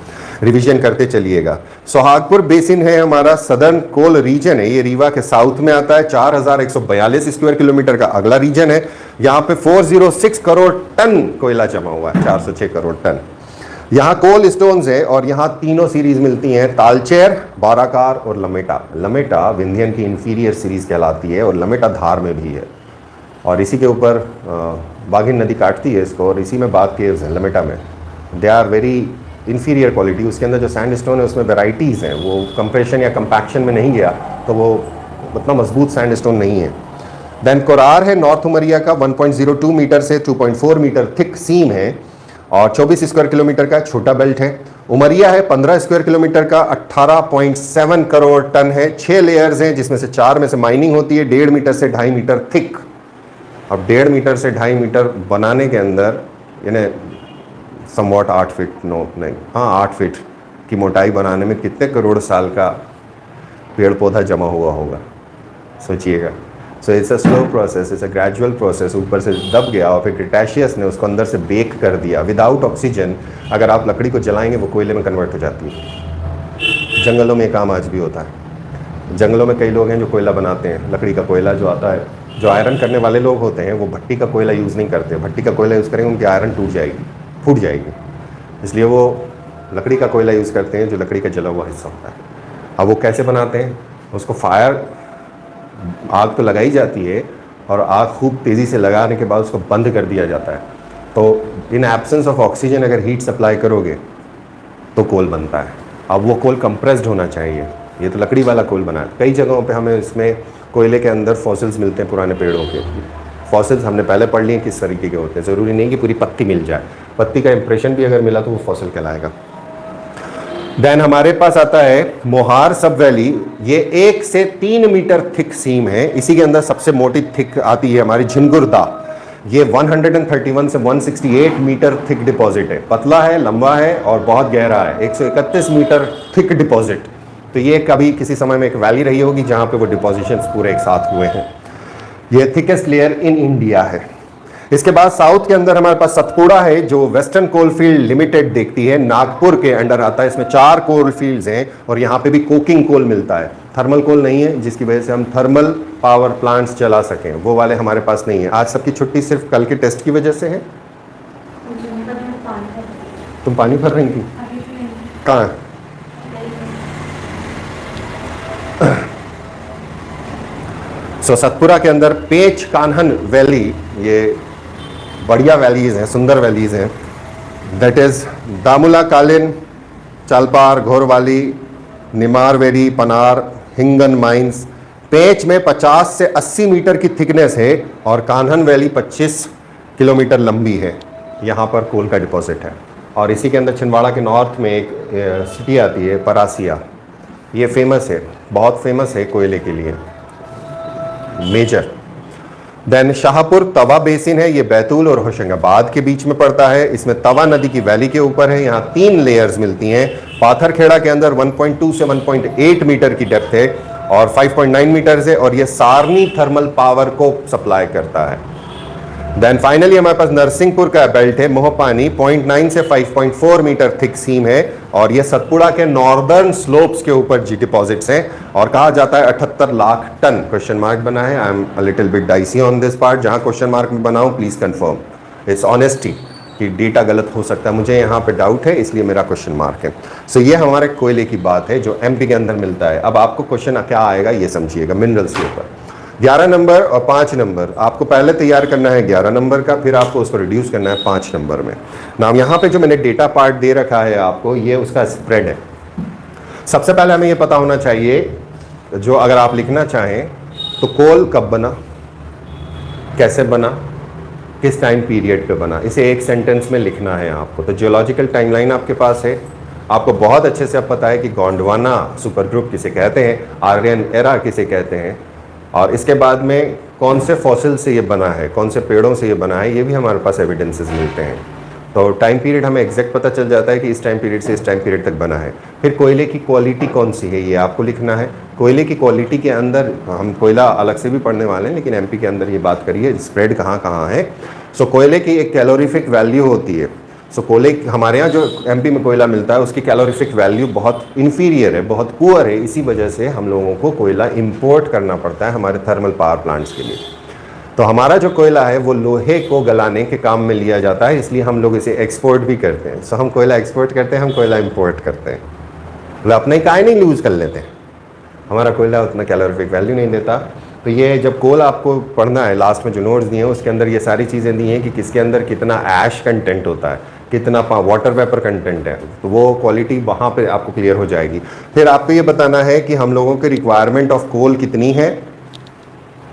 रिवीजन करते चलिएगा। सोहागपुर बेसिन है हमारा, सदर्न कोल रीजन है, ये रीवा के साउथ में आता है, 4142 स्क्वायर किलोमीटर का अगला रीजन है। यहाँ पे 406 करोड़ टन कोयला जमा हुआ है, 406 करोड़ टन। यहाँ कोल स्टोन्स है और यहाँ तीनों सीरीज मिलती हैं, तालचेर, बाराकार और लमेटा। लमेटा विंध्यन की इंफीरियर सीरीज कहलाती है और लमेटा धार में भी है, और इसी के ऊपर बाघिन नदी काटती है इसको, और इसी में बाघ केव्स हैं लमेटा में। They are very inferior quality. उसके अंदर जो सैंड स्टोन है उसमें वेराइटीज़ हैं, वो कंप्रेशन या कंपैक्शन में नहीं गया तो वो उतना मजबूत सैंड स्टोन नहीं है। देन कोरार है नॉर्थ उमरिया का, 1.02 मीटर से 2.4 मीटर थिक सीम है और 24 स्क्वायर किलोमीटर का छोटा बेल्ट है। उमरिया है 15 स्क्वायर किलोमीटर का, 18.7 करोड़ टन है। 6 लेयर्स हैं जिसमें से 4 में से माइनिंग होती है, 1.5 मीटर से 2.5 मीटर थिक। अब 1.5 मीटर से 2.5 मीटर बनाने के अंदर यानी समवॉट 8 फीट, नो नहीं, हाँ 8 फीट की मोटाई बनाने में कितने करोड़ साल का पेड़ पौधा जमा हुआ होगा, सोचिएगा। So it's a slow process, it's a gradual process. ऊपर से दब गया और फिर क्रिटेशियस ने उसको अंदर से बेक कर दिया। विदाउट ऑक्सीजन अगर आप लकड़ी को जलाएंगे वो कोयले में कन्वर्ट हो जाती है। जंगलों में ये काम आज भी होता है। जंगलों में कई लोग हैं जो कोयला बनाते हैं, लकड़ी का कोयला जो आता है। जो आयरन करने वाले लोग होते हैं वो भट्टी का कोयला यूज़ नहीं करते। भट्टी का कोयला यूज़ करेंगे उनकी आयरन टूट जाएगी, फूट जाएगी, इसलिए वो लकड़ी का कोयला यूज़ करते हैं जो लकड़ी का जला हुआ हिस्सा होता है। अब वो कैसे बनाते हैं, उसको फायर, आग तो लगाई जाती है और आग खूब तेज़ी से लगाने के बाद उसको बंद कर दिया जाता है। तो इन एब्सेंस ऑफ ऑक्सीजन अगर हीट सप्लाई करोगे तो कोल बनता है। अब वो कोल कंप्रेस्ड होना चाहिए। ये तो लकड़ी वाला कोल बना है। कई जगहों पे हमें इसमें कोयले के अंदर फॉसिल्स मिलते हैं, पुराने पेड़ों के फॉसिल्स हमने पहले पढ़ लिए किस तरीके के होते हैं। ज़रूरी नहीं कि पूरी पत्ती मिल जाए, पत्ती का इंप्रेशन भी अगर मिला तो वो फॉसिल कहलाएगा। देन हमारे पास आता है मोहार सब वैली। ये 1 से 3 मीटर थिक सीम है। इसी के अंदर सबसे मोटी थिक आती है हमारी झिंगुरदा। ये 131 से 168 मीटर थिक डिपॉजिट है। पतला है, लंबा है और बहुत गहरा है। 131 मीटर थिक डिपॉजिट। तो ये कभी किसी समय में एक वैली रही होगी जहाँ पे वो डिपॉजिशंस पूरे एक साथ हुए हैं। ये थिकेस्ट लेयर इन इंडिया है। इसके बाद साउथ के अंदर हमारे पास सतपुड़ा है जो वेस्टर्न कोलफील्ड लिमिटेड देखती है, नागपुर के अंडर आता है। इसमें 4 कोल फील्ड्स हैं और यहाँ पे भी कोकिंग कोल मिलता है। थर्मल कोल नहीं है, जिसकी वजह से हम थर्मल पावर प्लांट्स चला सकें, वो वाले हमारे पास नहीं है। आज सबकी छुट्टी सिर्फ कल के टेस्ट की वजह से है। तुम पानी भर रही थी कहाँ? सो सतपुरा के अंदर पेच कान्हन वैली, ये बढ़िया वैलीज हैं, सुंदर वैलीज हैं। दैट इज दामुला कालिन, चालपार, घोरवाली, निमारवेरी, पनार, हिंगन माइंस। पेच में 50 से 80 मीटर की थिकनेस है और कान्हन वैली 25 किलोमीटर लंबी है। यहाँ पर कोल का डिपॉजिट है। और इसी के अंदर छिंदवाड़ा के नॉर्थ में एक सिटी आती है परासिया। ये फेमस है, बहुत फेमस है कोयले के लिए, मेजर। देन शाहपुर तवा बेसिन है। ये बैतूल और होशंगाबाद के बीच में पड़ता है। इसमें तवा नदी की वैली के ऊपर है। यहाँ 3 लेयर्स मिलती हैं। पाथरखेड़ा के अंदर 1.2 से 1.8 मीटर की डेप्थ है और 5.9 मीटर है और ये सारनी थर्मल पावर को सप्लाई करता है। देन फाइनली हमारे पास नरसिंहपुर का बेल्ट है, मोहपानी, 0.9 से 5.4 मीटर थिक सीम है और ये सतपुड़ा के नॉर्दर्न स्लोप्स के ऊपर जी डिपॉजिट्स हैं और कहा जाता है 78 लाख टन। क्वेश्चन मार्क बना है। I am a little bit dicey on this part. जहां क्वेश्चन मार्क में बनाऊं प्लीज कंफर्म, इट्स ऑनेस्टी कि डेटा गलत हो सकता है। मुझे यहाँ पे डाउट है इसलिए मेरा क्वेश्चन मार्क है। सो ये हमारे कोयले की बात है जो एमपी के अंदर मिलता है। अब आपको क्वेश्चन क्या आएगा ये समझिएगा। मिनरल्स के ऊपर 11 नंबर और 5 नंबर आपको पहले तैयार करना है 11 नंबर का, फिर आपको उसको रिड्यूस करना है 5 नंबर में। नाम यहाँ पे जो मैंने डेटा पार्ट दे रखा है आपको, ये उसका स्प्रेड है। सबसे पहले हमें ये पता होना चाहिए, जो अगर आप लिखना चाहें तो कोल कब बना, कैसे बना, किस टाइम पीरियड पे बना, इसे एक सेंटेंस में लिखना है आपको। तो जियोलॉजिकल टाइमलाइन आपके पास है। आपको बहुत अच्छे से अब पता है कि गोंडवाना सुपर ग्रुप किसे कहते हैं, आर्यन एरा किसे कहते हैं, और इसके बाद में कौन से फॉसिल से ये बना है, कौन से पेड़ों से ये बना है, ये भी हमारे पास एविडेंसेस मिलते हैं। तो टाइम पीरियड हमें एग्जैक्ट पता चल जाता है कि इस टाइम पीरियड से इस टाइम पीरियड तक बना है। फिर कोयले की क्वालिटी कौन सी है ये आपको लिखना है। कोयले की क्वालिटी के अंदर हम कोयला अलग से भी पढ़ने वाले हैं, लेकिन एमपी के अंदर ये बात करिए स्प्रेड कहाँ कहाँ है। सो कोयले की एक कैलोरीफिक वैल्यू होती है। सो कोयले हमारे यहाँ जो एमपी में कोयला मिलता है उसकी कैलोरीफिक वैल्यू बहुत इन्फीरियर है, बहुत पुअर है। इसी वजह से हम लोगों को कोयला इंपोर्ट करना पड़ता है हमारे थर्मल पावर प्लांट्स के लिए। तो हमारा जो कोयला है वो लोहे को गलाने के काम में लिया जाता है, इसलिए हम लोग इसे एक्सपोर्ट भी करते हैं। सो हम कोयला एक्सपोर्ट करते हैं, हम कोयला इंपोर्ट करते हैं। मतलब अपने काय नहीं यूज़ कर लेते हैं। हमारा कोयला उतना कैलोरीफिक वैल्यू नहीं देता। तो ये जब कोल आपको पढ़ना है, लास्ट में जो नोट्स दिए हैं उसके अंदर ये सारी चीज़ें दी हैं कि किसके अंदर कितना ऐश कंटेंट होता है, कितना वाटर वेपर कंटेंट है, तो वो क्वालिटी वहाँ पे आपको क्लियर हो जाएगी। फिर आपको ये बताना है कि हम लोगों की रिक्वायरमेंट ऑफ कोल कितनी है।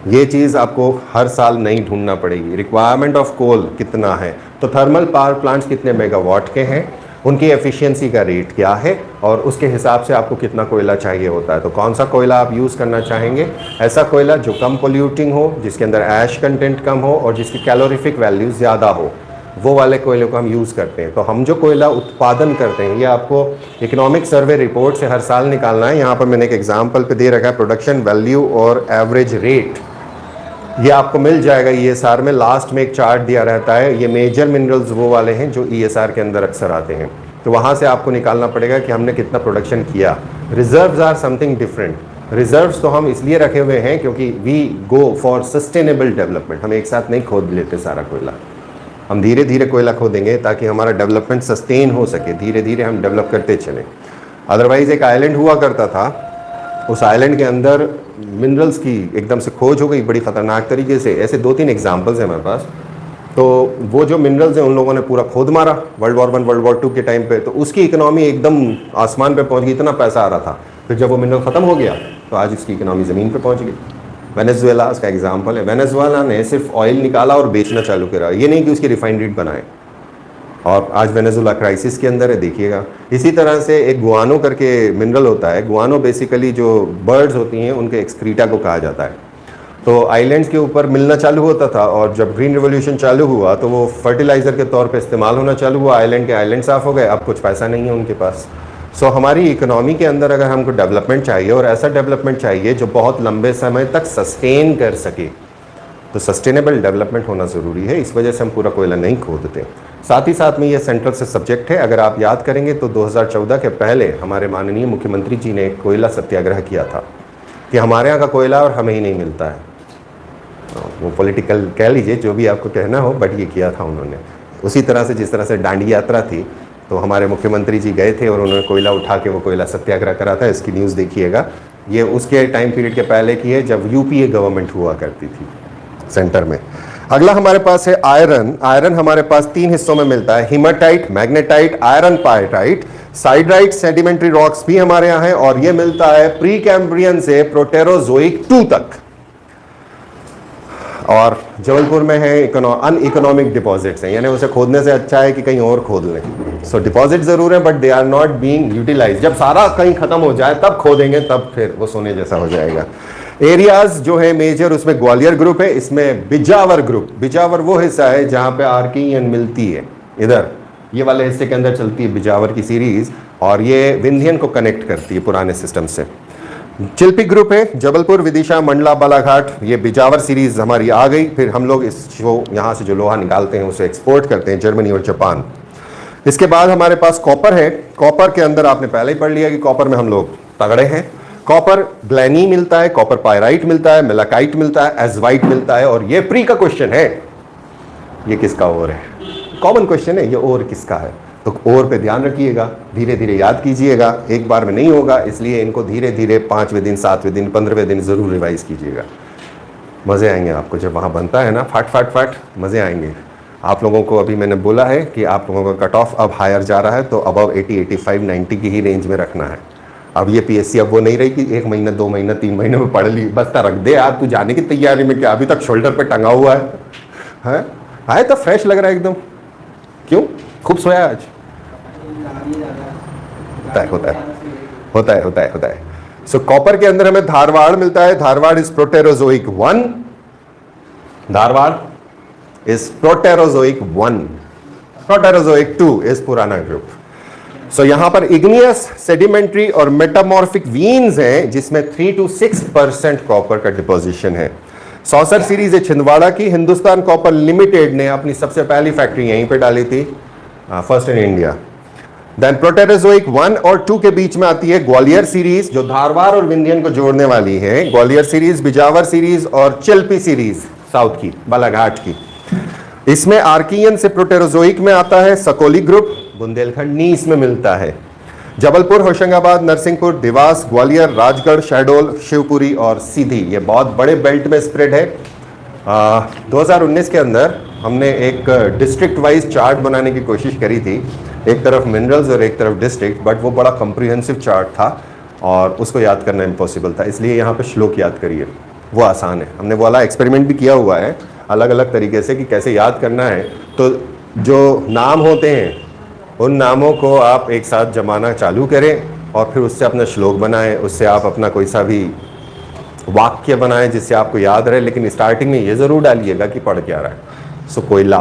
ये चीज़ आपको हर साल नहीं ढूंढना पड़ेगी। रिक्वायरमेंट ऑफ कोल कितना है, तो थर्मल पावर प्लांट्स कितने मेगावाट के हैं, उनकी एफिशिएंसी का रेट क्या है, और उसके हिसाब से आपको कितना कोयला चाहिए होता है। तो कौन सा कोयला आप यूज़ करना चाहेंगे, ऐसा कोयला जो कम पोल्यूटिंग हो, जिसके अंदर ऐश कंटेंट कम हो और जिसकी कैलोरीफिक वैल्यू ज़्यादा हो। वो वाले कोयले को हम यूज़ करते हैं। तो हम जो कोयला उत्पादन करते हैं, ये आपको इकोनॉमिक सर्वे रिपोर्ट से हर साल निकालना है। यहाँ पर मैंने एक एग्जांपल पे दे रखा है, प्रोडक्शन वैल्यू और एवरेज रेट, ये आपको मिल जाएगा ESR में। लास्ट में एक चार्ट दिया रहता है, ये मेजर मिनरल्स वो वाले हैं जो ESR के अंदर अक्सर आते हैं। तो वहाँ से आपको निकालना पड़ेगा कि हमने कितना प्रोडक्शन किया। Reserves are something different. Reserves तो हम इसलिए रखे हुए हैं क्योंकि we go for sustainable development. हम एक साथ नहीं खोद लेते सारा कोयला, हम धीरे धीरे कोयला खोदेंगे ताकि हमारा डेवलपमेंट सस्टेन हो सके, धीरे धीरे हम डेवलप करते चलें। अदरवाइज़ एक आइलैंड हुआ करता था, उस आइलैंड के अंदर मिनरल्स की एकदम से खोज हो गई बड़ी ख़तरनाक तरीके से। ऐसे 2-3 एग्जांपल्स हैं हमारे पास। तो वो जो मिनरल्स हैं उन लोगों ने पूरा खोद मारा वर्ल्ड वॉर 1 वर्ल्ड वॉर 2 के टाइम पे, तो उसकी इकोनॉमी एकदम आसमान पे पहुंच गई, इतना पैसा आ रहा था। फिर जब वो मिनरल ख़त्म हो गया तो आज उसकी इकोनॉमी ज़मीन पे पहुंच गई। वेनेजुएला उसका एग्जांपल है। वेनेजुएला ने सिर्फ ऑयल निकाला और बेचना चालू करा, ये नहीं कि उसकी रिफाइनरी बनाए, और आज वेनेजुएला क्राइसिस के अंदर है, देखिएगा। इसी तरह से एक गुआनो करके मिनरल होता है। गुआनो बेसिकली जो बर्ड्स होती हैं उनके एक्सक्रीटा को कहा जाता है। तो आइलैंड्स के ऊपर मिलना चालू होता था, और जब ग्रीन रिवॉल्यूशन चालू हुआ तो वो फर्टिलाइज़र के तौर पे इस्तेमाल होना चालू हुआ। आइलैंड के आइलैंड साफ़ हो गए, अब कुछ पैसा नहीं है उनके पास। सो हमारी इकोनॉमी के अंदर अगर हमको डेवलपमेंट चाहिए, और ऐसा डेवलपमेंट चाहिए जो बहुत लंबे समय तक सस्टेन कर सके, तो सस्टेनेबल डेवलपमेंट होना ज़रूरी है। इस वजह से हम पूरा कोयला नहीं खोदते। साथ ही साथ में ये सेंट्रल से सब्जेक्ट है। अगर आप याद करेंगे तो 2014 के पहले हमारे माननीय मुख्यमंत्री जी ने कोयला सत्याग्रह किया था कि हमारे यहाँ का कोयला और हमें ही नहीं मिलता है। वो पॉलिटिकल कह लीजिए, जो भी आपको कहना हो, बट ये किया था उन्होंने। उसी तरह से जिस तरह से दांडी यात्रा थी, तो हमारे मुख्यमंत्री जी गए थे और उन्होंने कोयला उठा के वो कोयला सत्याग्रह करा था। इसकी न्यूज़ देखिएगा। ये उसके टाइम पीरियड के पहले की है जब UPA गवर्नमेंट हुआ करती थी सेंटर में। अगला हमारे पास है आयरन। आयरन हमारे पास 3 हिस्सों में मिलता है, haematite, magnetite, iron pyrite. Siderite sedimentary rocks भी हमारे यहाँ है, और ये मिलता है प्री कैम्ब्रियन से प्रोटेरोजोइक 2 तक। और जबलपुर में है अनइकोनॉमिक डिपॉजिट्स हैं, यानी उसे खोदने से अच्छा है कि कहीं और खोद लें। सो डिपॉजिट ज़रूर है, but they are not being utilise. जब सारा कहीं ख़त्म हो जाए तब खोदेंगे, तब फिर वो सोने जैसा हो जाएगा। एरियाज जो है मेजर, उसमें ग्वालियर ग्रुप है, इसमें बिजावर ग्रुप। बिजावर वो हिस्सा है जहाँ पे आर्कियन मिलती है, इधर ये वाले हिस्से के अंदर चलती है बिजावर की सीरीज़, और ये विंध्यन को कनेक्ट करती है पुराने सिस्टम से। चिल्पी ग्रुप है, जबलपुर, विदिशा, मंडला, बालाघाट। ये बिजावर सीरीज हमारी आ गई। फिर हम लोग इसको यहाँ से जो लोहा निकालते हैं उसे एक्सपोर्ट करते हैं जर्मनी और जापान। इसके बाद हमारे पास कॉपर है। कॉपर के अंदर आपने पहले ही पढ़ लिया कि कॉपर में हम लोग तगड़े हैं। कॉपर ग्लैनी मिलता है, कॉपर पायराइट मिलता है, मेलाकाइट मिलता है, एजवाइट मिलता है। और ये प्री का क्वेश्चन है, ये किसका ओर है? कॉमन क्वेश्चन है, ये ओर किसका है? तो ओर पे ध्यान रखिएगा, धीरे धीरे याद कीजिएगा, एक बार में नहीं होगा, इसलिए इनको धीरे धीरे 5वें दिन, 7वें दिन, 15वें दिन ज़रूर रिवाइज कीजिएगा। मज़े आएंगे आपको जब वहाँ बनता है ना, फट फट फट मज़े आएंगे। आप लोगों को अभी मैंने बोला है कि आप लोगों का कट ऑफ अब हायर जा रहा है, तो अबव 80, 85, 90 की ही रेंज में रखना है। अब ये PSC अब वो नहीं रही कि 1 महीना, 2 महीना, 3 महीने में पढ़ ली, बस रख दे यार, तू जाने की तैयारी में क्या, अभी तक शोल्डर पे टंगा हुआ है? आए तो फ्रेश लग रहा है एकदम। क्यों? खूब सोया आज? होता है। सो कॉपर के अंदर हमें धारवाड़ मिलता है। Dharwad is Proterozoic 1। Dharwad is Proterozoic 1। Proterozoic 2 is पुराना ग्रुप। सो यहां पर इग्नियस, सेडिमेंट्री और मेटामॉर्फिक वीन्स हैं, जिसमें 3 to 6% कॉपर का डिपोजिशन है। सौसर सीरीज है छिंदवाड़ा की। हिंदुस्तान कॉपर लिमिटेड ने अपनी सबसे पहली फैक्ट्री यहीं पे डाली थी, first in India. Then Proterozoic 1 और 2 के बीच में आती है ग्वालियर सीरीज, जो धारवाड़ और विंध्यन को जोड़ने वाली है। ग्वालियर सीरीज, बिजावर सीरीज और चिल्पी सीरीज साउथ की, बालाघाट की। इसमें आर्कियन से प्रोटेरोजोइक में आता है सकोली ग्रुप, बुंदेलखंड नीस में मिलता है। जबलपुर, होशंगाबाद, नरसिंहपुर, देवास, ग्वालियर, राजगढ़, शहडोल, शिवपुरी और सीधी, ये बहुत बड़े बेल्ट में स्प्रेड है। 2019 के अंदर हमने एक डिस्ट्रिक्ट वाइज चार्ट बनाने की कोशिश करी थी, एक तरफ मिनरल्स और एक तरफ डिस्ट्रिक्ट, बट वो बड़ा कम्प्रिहेंसिव चार्ट था और उसको याद करना इम्पॉसिबल था, इसलिए यहाँ पे श्लोक याद करिए, वो आसान है। हमने वाला एक्सपेरिमेंट भी किया हुआ है अलग अलग तरीके से कि कैसे याद करना है। तो जो नाम होते हैं उन नामों को आप एक साथ जमाना चालू करें और फिर उससे अपना श्लोक बनाएं, उससे आप अपना कोई सा भी वाक्य बनाएं जिससे आपको याद रहे, लेकिन स्टार्टिंग में ये ज़रूर डालिएगा कि पढ़ क्या रहा है। सो कोयला,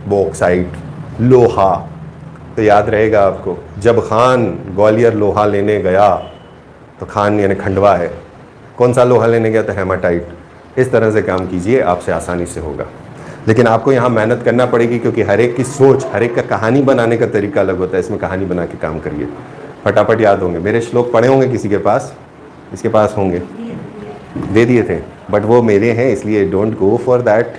बॉक्साइट, लोहा। तो याद रहेगा आपको, जब खान ग्वालियर लोहा लेने गया, तो खान यानी खंडवा है, कौन सा लोहा लेने गया? तो हेमाटाइट। इस तरह से काम कीजिए, आपसे आसानी से होगा। लेकिन आपको यहाँ मेहनत करना पड़ेगी, क्योंकि हर एक की सोच, हर एक का कहानी बनाने का तरीका अलग होता है। इसमें कहानी बना के काम करिए, फटाफट याद होंगे। मेरे श्लोक पढ़े होंगे किसी के पास? इसके पास होंगे, दे दिए थे, बट वो मेरे हैं, इसलिए डोंट गो फॉर दैट,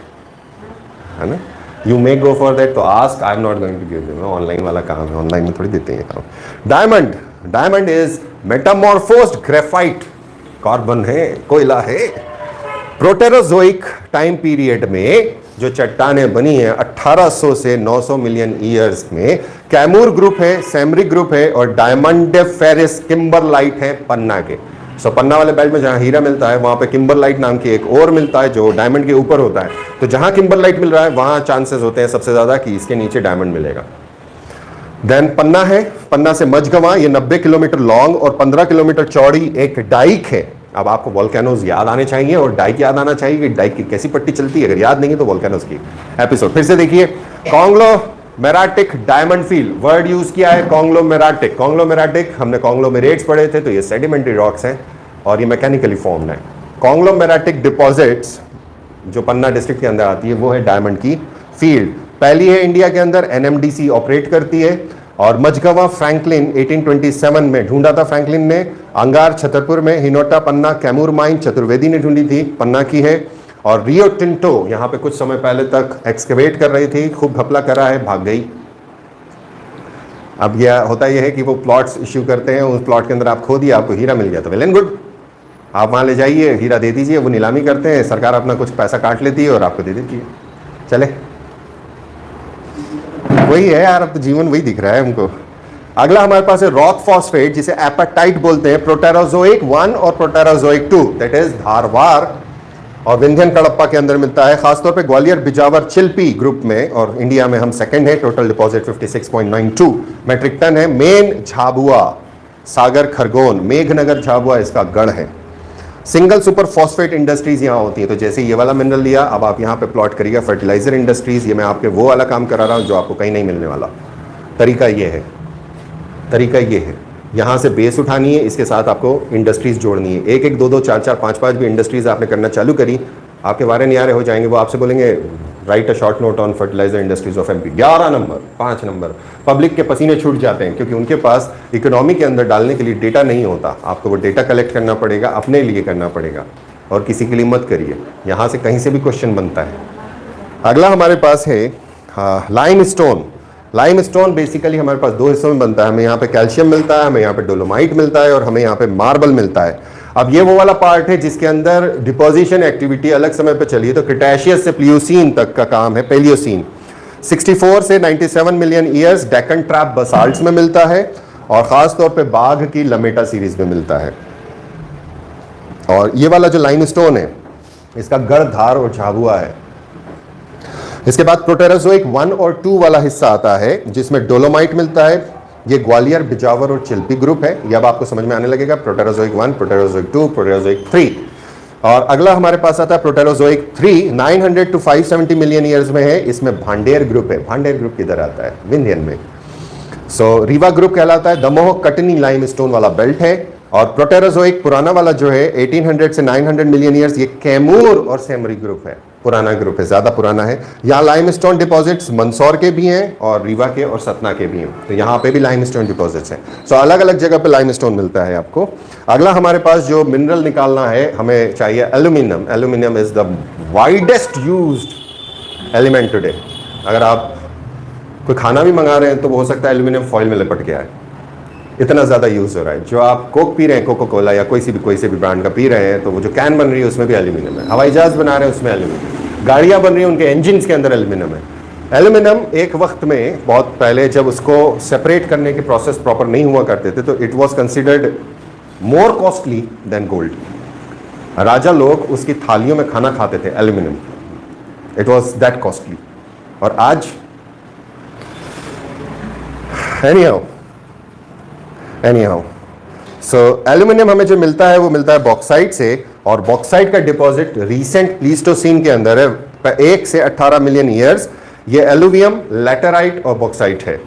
है ना। You may go for that, तो ask, I am not going to give them. Online वाला काम है, ऑनलाइन में थोड़ी देते हैं काम। Diamond, diamond is metamorphosed graphite, carbon है, कोयला है। प्रोटेरोजोइक टाइम पीरियड में जो चट्टानें बनी हैं 1800 से 900 मिलियन ईयर्स में, कैमूर ग्रुप है, सेमरिक ग्रुप है, और डायमंडिफेरस किम्बरलाइट है पन्ना के। सो पन्ना वाले बेल्ट में जहां हीरा मिलता है, वहां पे किम्बरलाइट नाम की एक और मिलता है जो डायमंड के ऊपर होता है। तो जहां किम्बरलाइट मिल रहा है, वहां चांसेस होते हैं सबसे ज्यादा कि इसके नीचे डायमंड मिलेगा। देन पन्ना है, पन्ना से मझगवां, ये 90 किलोमीटर लॉन्ग और 15 किलोमीटर चौड़ी एक डाइक है। अब आपको वोल्केनोज याद आने चाहिए और डाइक याद आना चाहिए कि डाइक की कैसी पट्टी चलती है। अगर याद नहीं है तो वोल्केनोज की एपिसोड फिर से देखिए। कॉन्ग्लोमेराटिक डायमंड फील्ड, वर्ड यूज किया है कॉन्ग्लोमेराटिक। कॉन्ग्लोमेराटिक, हमने कॉन्ग्लोमेरेट्स पढ़े थे, तो ये सेडिमेंट्री रॉक्स हैं और ये मैकेनिकली फॉर्म्ड है। कॉन्ग्लोमेराटिक डिपॉजिट्स जो पन्ना डिस्ट्रिक्ट के अंदर आती है, वो है डायमंड की फील्ड। पहली है इंडिया के अंदर, एनएमडीसी ऑपरेट करती है। और मझगवां फ्रैंकलिन 1827 में ढूंढा था फ्रैंकलिन ने। अंगार छतरपुर में, हिनोटा पन्ना कैमूर माइन चतुर्वेदी ने ढूंढी थी, पन्ना की है। और रियो टिंटो यहाँ पे कुछ समय पहले तक एक्सकेवेट कर रही थी, खूब घपला करा है, भाग गई। अब यह होता यह है कि वो प्लॉट्स इश्यू करते हैं, उस प्लॉट के अंदर आप खो दिया, आपको हीरा मिल गया तो वेल एंड गुड, आप वहाँ ले जाइए, हीरा दे दीजिए, वो नीलामी करते हैं, सरकार अपना कुछ पैसा काट लेती है और आपको दे देती है। चले, वही है यार, अब तो जीवन वही दिख रहा है हमको। अगला हमारे पास है रॉक फॉस्फेट, जिसे एपेटाइट बोलते हैं। प्रोटेरोजोइक 1 और प्रोटेरोजोइक 2, दैट इज धारवार और विंध्यन कडप्पा के अंदर मिलता है, खासतौर पे ग्वालियर बिजावर चिल्पी ग्रुप में। और इंडिया में हम सेकंड है, टोटल डिपॉजिट 56.92 मेट्रिक टन है। मेन झाबुआ, सागर खरगोन, मेघनगर झाबुआ इसका गढ़ है। सिंगल सुपर फॉस्फेट इंडस्ट्रीज यहाँ होती है। तो जैसे ये वाला मिनरल लिया, अब आप यहाँ पे प्लॉट करिएगा फर्टिलाइजर इंडस्ट्रीज। ये मैं आपके वो वाला काम करा रहा हूँ जो आपको कहीं नहीं मिलने वाला। तरीका ये है, तरीका ये है, यहाँ से बेस उठानी है, इसके साथ आपको इंडस्ट्रीज जोड़नी है। 1 1 2 2 4 4 5 5 भी इंडस्ट्रीज आपने करना चालू करी, आपके वारे नियारे हो जाएंगे। वो आपसे बोलेंगे write a short note on fertiliser industries of MP. 11 number, 5 number, public के पसीने छूट जाते हैं, क्योंकि उनके पास इकोनॉमी के अंदर डालने के लिए डेटा नहीं होता। आपको वो डेटा कलेक्ट करना पड़ेगा, अपने लिए करना पड़ेगा, और किसी के लिए मत करिए। यहाँ से कहीं से भी क्वेश्चन बनता है। अगला हमारे पास है lime stone. Lime stone basically हमारे पास 2 हिस्सों में बनता है। हमें यहाँ पे कैल्शियम मिलता है, हमें यहाँ पे डोलोमाइट मिलता है, और हमें यहाँ पे मार्बल मिलता है। अब ये वो वाला पार्ट है जिसके अंदर डिपोजिशन एक्टिविटी अलग समय पे चली है। तो क्रिटेशियस से प्लियोसीन तक का काम है, पेलियोसीन 64 से 97 मिलियन ईयर्स डेक्कन ट्रैप बसाल्ट्स में मिलता है, और खास तौर पे बाघ की लमेटा सीरीज में मिलता है। और ये वाला जो लाइमस्टोन है, इसका गढ़, धार और झाबुआ है। इसके बाद प्रोटेरोजोइक 1 और 2 वाला हिस्सा आता है, जिसमें डोलोमाइट मिलता है। ये ग्वालियर बिजावर और चिल्पी ग्रुप है। ये अब आपको समझ में आने लगेगा, प्रोटेरोजोइक 1, प्रोटेरोजोइक 2, प्रोटेरोजोइक 3। और अगला हमारे पास आता है प्रोटेरोजोइक 3, 900 to 570 मिलियन ईयर्स में है। इसमें भांडेर ग्रुप है। भांडेर ग्रुप किधर आता है? विंध्यन में। सो रीवा ग्रुप कहलाता है। दमोह कटनी लाइमस्टोन वाला बेल्ट है। और प्रोटेरोजोइक पुराना वाला जो है 1800 से 900 मिलियन ईयर्स, ये कैमूर और सेमरी ग्रुप है, पुराना ग्रुप है, ज्यादा पुराना है। यहाँ लाइमस्टोन डिपॉजिट्स मंदसौर के भी हैं और रीवा के और सतना के भी हैं। तो यहाँ पे भी लाइमस्टोन डिपॉजिट्स हैं। सो अलग अलग जगह पे लाइमस्टोन मिलता है आपको। अगला हमारे पास जो मिनरल निकालना है, हमें चाहिए aluminium. Aluminium is the widest used element today. अगर आप कोई खाना भी मंगा रहे हैं तो वो हो सकता है एल्यूमिनियम फॉइल में लिपट के आए, इतना ज़्यादा यूज़ हो रहा है। जो आप कोक पी रहे हैं, कोको कोला या कोई से भी ब्रांड का पी रहे हैं, तो वो जो कैन बन रही है उसमें भी एल्यूमिनियम है। हवाई जहाज बना रहे हैं उसमें एल्यूमिनियम, गाड़ियाँ बन रही हैं उनके इंजिन्स के अंदर एल्यूमिनियम है। एल्यूमिनियम एक वक्त में, बहुत पहले, जब उसको सेपरेट करने के प्रोसेस प्रॉपर नहीं हुआ करते थे, तो it was considered more costly than gold. राजा लोग उसकी थालियों में खाना खाते थे aluminium, it was that costly. और आज एनीहाउ सो एल्यूमिनियम हमें जो मिलता है वो मिलता है बॉक्साइट से। और बॉक्साइट का डिपॉजिट रीसेंट प्लीस्टोसीन के अंदर है, 1 से 18 मिलियन ईयर्स। ये एलुवियम, लैटेराइट और बॉक्साइट है।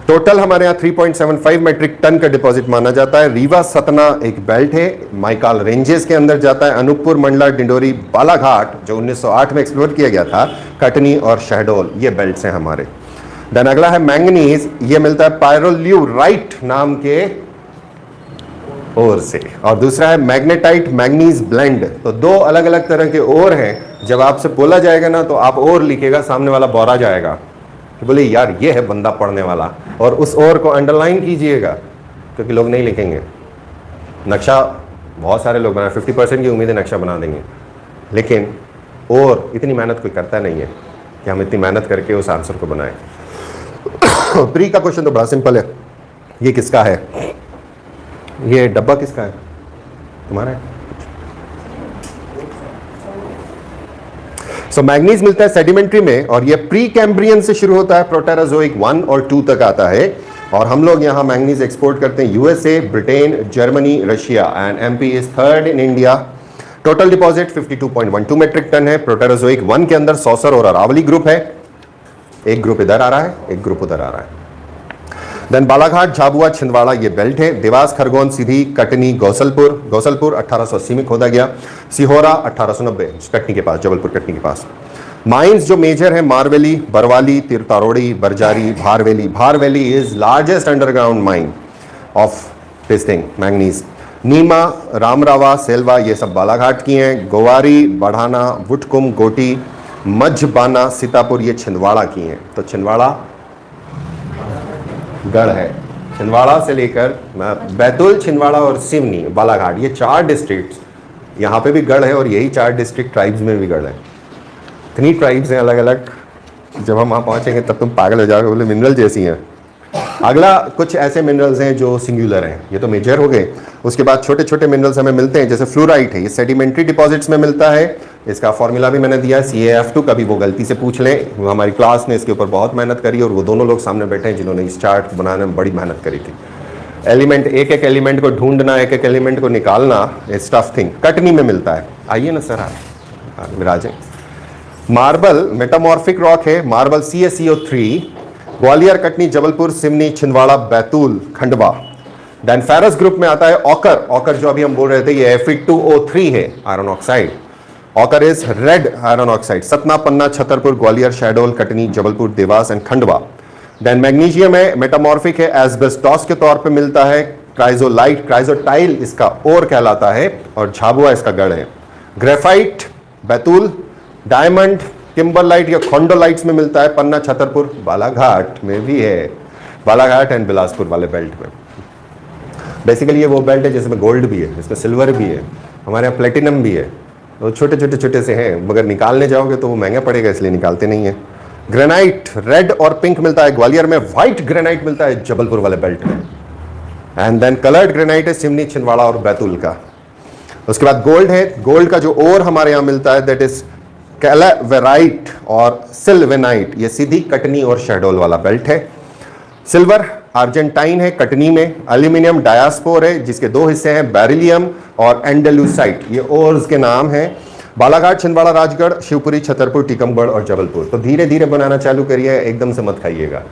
टोटल हमारे यहाँ 3.75 मेट्रिक टन का डिपॉजिट माना जाता है। रीवा सतना एक बेल्ट है, माइकाल रेंजेस के अंदर जाता है। अनूपपुर, मंडला, डिंडोरी, बालाघाट जो 1908 में एक्सप्लोर किया गया था, कटनी और शहडोल, ये बेल्ट्स हैं हमारे। देन अगला है मैंगनीज, ये मिलता है पायरोल्यूराइट नाम के ओर से, और दूसरा है मैग्नेटाइट मैंगनीज ब्लेंड। तो दो अलग अलग तरह के ओर हैं। जब आपसे बोला जाएगा ना तो आप ओर लिखेगा, सामने वाला बौरा जाएगा कि बोले यार ये है बंदा पढ़ने वाला, और उस ओर को अंडरलाइन कीजिएगा क्योंकि लोग नहीं लिखेंगे। नक्शा बहुत सारे लोग बनाए, 50% की उम्मीद है नक्शा बना देंगे, लेकिन और इतनी मेहनत कोई करता नहीं है कि हम इतनी मेहनत करके उस आंसर को बनाएं। प्री का क्वेश्चन तो बड़ा सिंपल है। ये किसका है? ये डब्बा किसका है? तुम्हारा है। सो मैग्नीज मिलता है सेडिमेंट्री में, और ये प्री कैम्ब्रियन से शुरू होता है, प्रोटेराजोइक 1 और 2 तक आता है। और हम लोग यहाँ मैग्नीज एक्सपोर्ट करते हैं USA, Britain, Germany, Russia, and MP is third in India. Total deposit 52.12 metric tonne है। प्रोटेराजोइक 1 के अंदर सौसर और अरावली ग्रुप है, एक ग्रुप इधर आ रहा है, एक ग्रुप उधर आ रहा है। देन बालाघाट, झाबुआ, छिंदवाड़ा ये बेल्ट है। देवास, खरगोन, सीधी, कटनी, गौसलपुर 1880 में खोदा गया। सिहोरा 1890 कटनी के पास, जबलपुर कटनी के पास। माइंस जो मेजर है, Marveli, Barwali, Tirtarodi, Barjari, Bharweli. Bharweli is largest underground mine of this thing manganese. Nima, Ramrawa, Selwa ये सब बालाघाट की हैं। गोवारी, बढ़ाना, वुटकुम, गोटी, मझबाना, सीतापुर ये छिंदवाड़ा की हैं। तो छिंदवाड़ा गढ़ है। छिंदवाड़ा से लेकर बैतूल, छिंदवाड़ा और सिवनी, बालाघाट, ये 4 डिस्ट्रिक्ट्स, यहाँ पे भी गढ़ है, और यही 4 डिस्ट्रिक्ट ट्राइब्स में भी गढ़ है। इतनी ट्राइब्स हैं अलग अलग, जब हम वहाँ पहुँचेंगे तब तुम पागल हो जाओगे, बोले मिनरल जैसी हैं। अगला कुछ ऐसे मिनरल्स हैं जो सिंगुलर हैं, ये तो मेजर हो गए। उसके बाद छोटे छोटे मिनरल्स हमें मिलते हैं, जैसे फ्लोराइट है, ये सेडिमेंट्री डिपॉजिट्स में मिलता है। इसका फॉर्मूला भी मैंने दिया है CaF2, कभी वो गलती से पूछ लें। वो हमारी क्लास ने इसके ऊपर बहुत मेहनत करी, और वो दोनों लोग सामने बैठे हैं जिन्होंने इस चार्ट बनाने में बड़ी मेहनत करी थी। एलिमेंट, एक एक एलिमेंट को ढूंढना, एक एक एलिमेंट को निकालना, इट्स टफ थिंग। कटनी में मिलता है, आइए ना सर आप विराजें। मार्बल मेटामॉर्फिक रॉक है, marble CaCO3, Gwalior, Katni, Jabalpur, Seoni, Chhindwara, Betul, Khandwa. Then ferrous group में आता है ऑकर। ऑकर जो अभी हम बोल रहे थे, ये Fe2O3 है, iron oxide. Ochre is red iron oxide. Satna, Panna, Chhatarpur, Gwalior, Shahdol, Katni, Jabalpur, Dewas and Khandwa. Then magnesium है, मेटामॉर्फिक है, एस्बेस्टॉस के तौर पे मिलता है। क्राइजोलाइट, क्राइजोटाइल इसका और कहलाता है, और झाबुआ इसका गढ़ है। ग्रेफाइट बैतूल, डायमंड किम्बरलाइट या खोंडोलाइट्स में मिलता है, पन्ना, छतरपुर, बालाघाट में भी है, बालाघाट एंड बिलासपुर वाले बेल्ट में। बेसिकली ये वो बेल्ट है जिसमें गोल्ड भी है, इसमें सिल्वर भी है, हमारे यहाँ प्लेटिनम भी है। तो छोटे से हैं, मगर निकालने जाओगे तो वो महंगा पड़ेगा, इसलिए निकालते नहीं है। ग्रेनाइट रेड और पिंक मिलता है ग्वालियर में, व्हाइट ग्रेनाइट मिलता है जबलपुर वाले बेल्ट में। एंड देन कलर्ड ग्रेनाइट है सिवनी, छिंदवाड़ा और बैतूल का। उसके बाद गोल्ड है, गोल्ड का जो और हमारे यहाँ मिलता है दैट इज कैलावेराइट और सिल्वेनाइट, ये सीधी, कटनी और शहडोल वाला बेल्ट है। सिल्वर अर्जेंटाइन है, कटनी में। एल्यूमिनियम डायास्पोर है, जिसके 2 हिस्से हैं, बेरिलियम और एंडेलुसाइट, ये ओर्स के नाम हैं। बालाघाट, छिंदवाड़ा, राजगढ़, शिवपुरी, छतरपुर, टीकमगढ़ और जबलपुर। तो धीरे धीरे बनाना चालू करिए, एकदम से मत खाइएगा।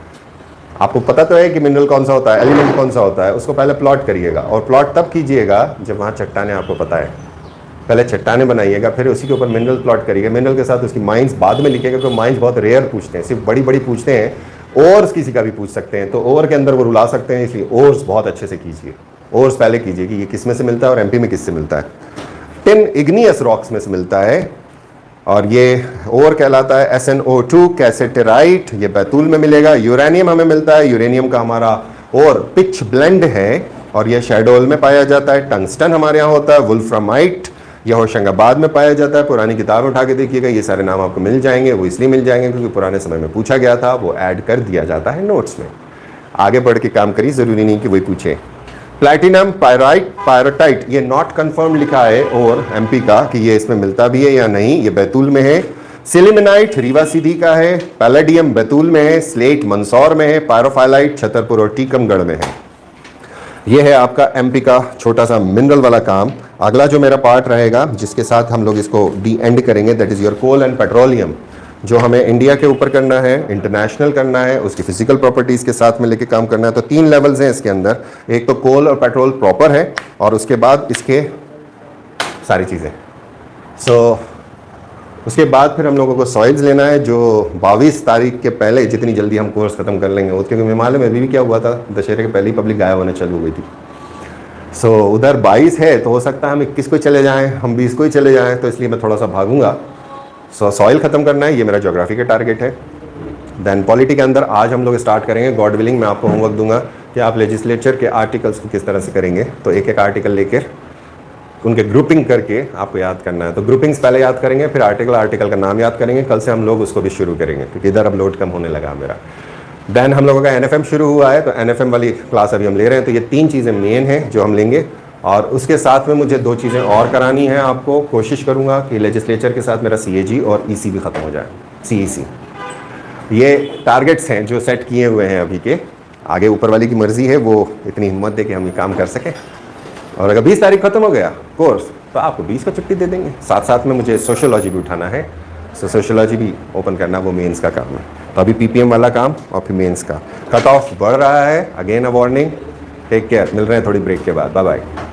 आपको पता तो है कि मिनरल कौन सा होता है, एलिमेंट कौन सा होता है, उसको पहले प्लॉट करिएगा, और प्लॉट तब कीजिएगा जब वहाँ चट्टाने आपको पता है। पहले चट्टाने बनाइएगा, फिर उसी के ऊपर मिनरल प्लॉट करिएगा। मिनरल के साथ उसकी माइंस बाद में लिखिएगा, क्योंकि माइंस बहुत रेयर पूछते हैं, सिर्फ बड़ी बड़ी पूछते हैं। ओर्स किसी का भी पूछ सकते हैं, तो ओवर के अंदर वो रुला सकते हैं, इसलिए ओर्स बहुत अच्छे से कीजिए। ओर्स पहले कीजिए कि ये किस में से मिलता है और एमपी में किससे मिलता है। टिन इग्नियस रॉक्स में से मिलता है, और ये ओर कहलाता है SnO2 कैसेटेराइट, ये बैतूल में मिलेगा। यूरेनियम हमें मिलता है, यूरेनियम का हमारा और पिच ब्लेंड है, और ये शहडोल में पाया जाता है। टंगस्टन हमारे यहाँ होता है, वुल्फ्रामाइट यह होशंगाबाद में पाया जाता है। पुरानी किताब उठा के देखिएगा, ये सारे नाम आपको मिल जाएंगे। वो इसलिए मिल जाएंगे क्योंकि पुराने समय में पूछा गया था, वो ऐड कर दिया जाता है नोट्स में। आगे बढ़ के काम करिए, जरूरी नहीं कि वही पूछे। प्लैटिनम पायरोटाइट, ये नॉट कंफर्म लिखा है और एमपी का कि ये इसमें मिलता भी है या नहीं, ये बैतूल में है। सिलिमेनाइट रीवा सीधी का है। पैलेडियम बैतूल में है। स्लेट मंदसौर में है। पायरोफाइलाइट छतरपुर और टीकमगढ़ में है। ये है आपका एमपी का छोटा सा मिनरल वाला काम। अगला जो मेरा पार्ट रहेगा जिसके साथ हम लोग इसको डी एंड करेंगे, that is your coal and petroleum. जो हमें इंडिया के ऊपर करना है, इंटरनेशनल करना है, उसकी फिजिकल प्रॉपर्टीज़ के साथ में लेके काम करना है। तो 3 लेवल्स हैं इसके अंदर। एक तो कोल और पेट्रोल प्रॉपर है, और उसके बाद इसके सारी चीज़ें। उसके बाद फिर हम लोगों को सॉइल्स लेना है, जो 22 तारीख के पहले जितनी जल्दी हम कोर्स ख़त्म कर लेंगे। क्योंकि मैं मालूम है अभी भी क्या हुआ था, दशहरे के पहले ही पब्लिक गायब होने चालू हो गई थी। उधर 22 है, तो हो सकता है हम 21 को ही चले जाएं, हम 20 को ही चले जाएं, तो इसलिए मैं थोड़ा सा भागूंगा। सॉइल ख़त्म करना है, ये मेरा ज्योग्राफी का टारगेट है। देन पॉलिटी के अंदर आज हम लोग स्टार्ट करेंगे, गॉड विलिंग। मैं आपको होमवर्क दूंगा कि आप लेजिस्लेचर के आर्टिकल्स को किस तरह से करेंगे। तो एक एक आर्टिकल लेकर उनके ग्रुपिंग करके आपको याद करना है। तो ग्रुपिंग्स पहले याद करेंगे, फिर आर्टिकल का नाम याद करेंगे। कल से हम लोग उसको भी शुरू करेंगे, क्योंकि इधर अब लोड कम होने लगा मेरा। देन हम लोगों का NFM शुरू हुआ है, तो NFM वाली क्लास अभी हम ले रहे हैं। तो ये 3 चीज़ें मेन हैं जो हम लेंगे, और उसके साथ में मुझे 2 चीज़ें और करानी है आपको। कोशिश करूँगा कि लेजिस्लेचर के साथ मेरा CAG और EC भी ख़त्म हो जाए, CEC। ये टारगेट्स हैं जो सेट किए हुए हैं अभी के। आगे ऊपर वाली की मर्ज़ी है, वो इतनी हिम्मत दे कि हम ये काम कर सकें। और अगर 20 तारीख ख़त्म हो गया कोर्स, तो आपको 20 का छुट्टी दे देंगे। साथ साथ में मुझे सोशियोलॉजी भी उठाना है, सोशियोलॉजी भी ओपन करना, वो मेंस का काम है। तो अभी PPM वाला काम और फिर मेंस का। कट ऑफ बढ़ रहा है, again a warning. Take care, मिल रहे हैं थोड़ी ब्रेक के बाद। Bye bye.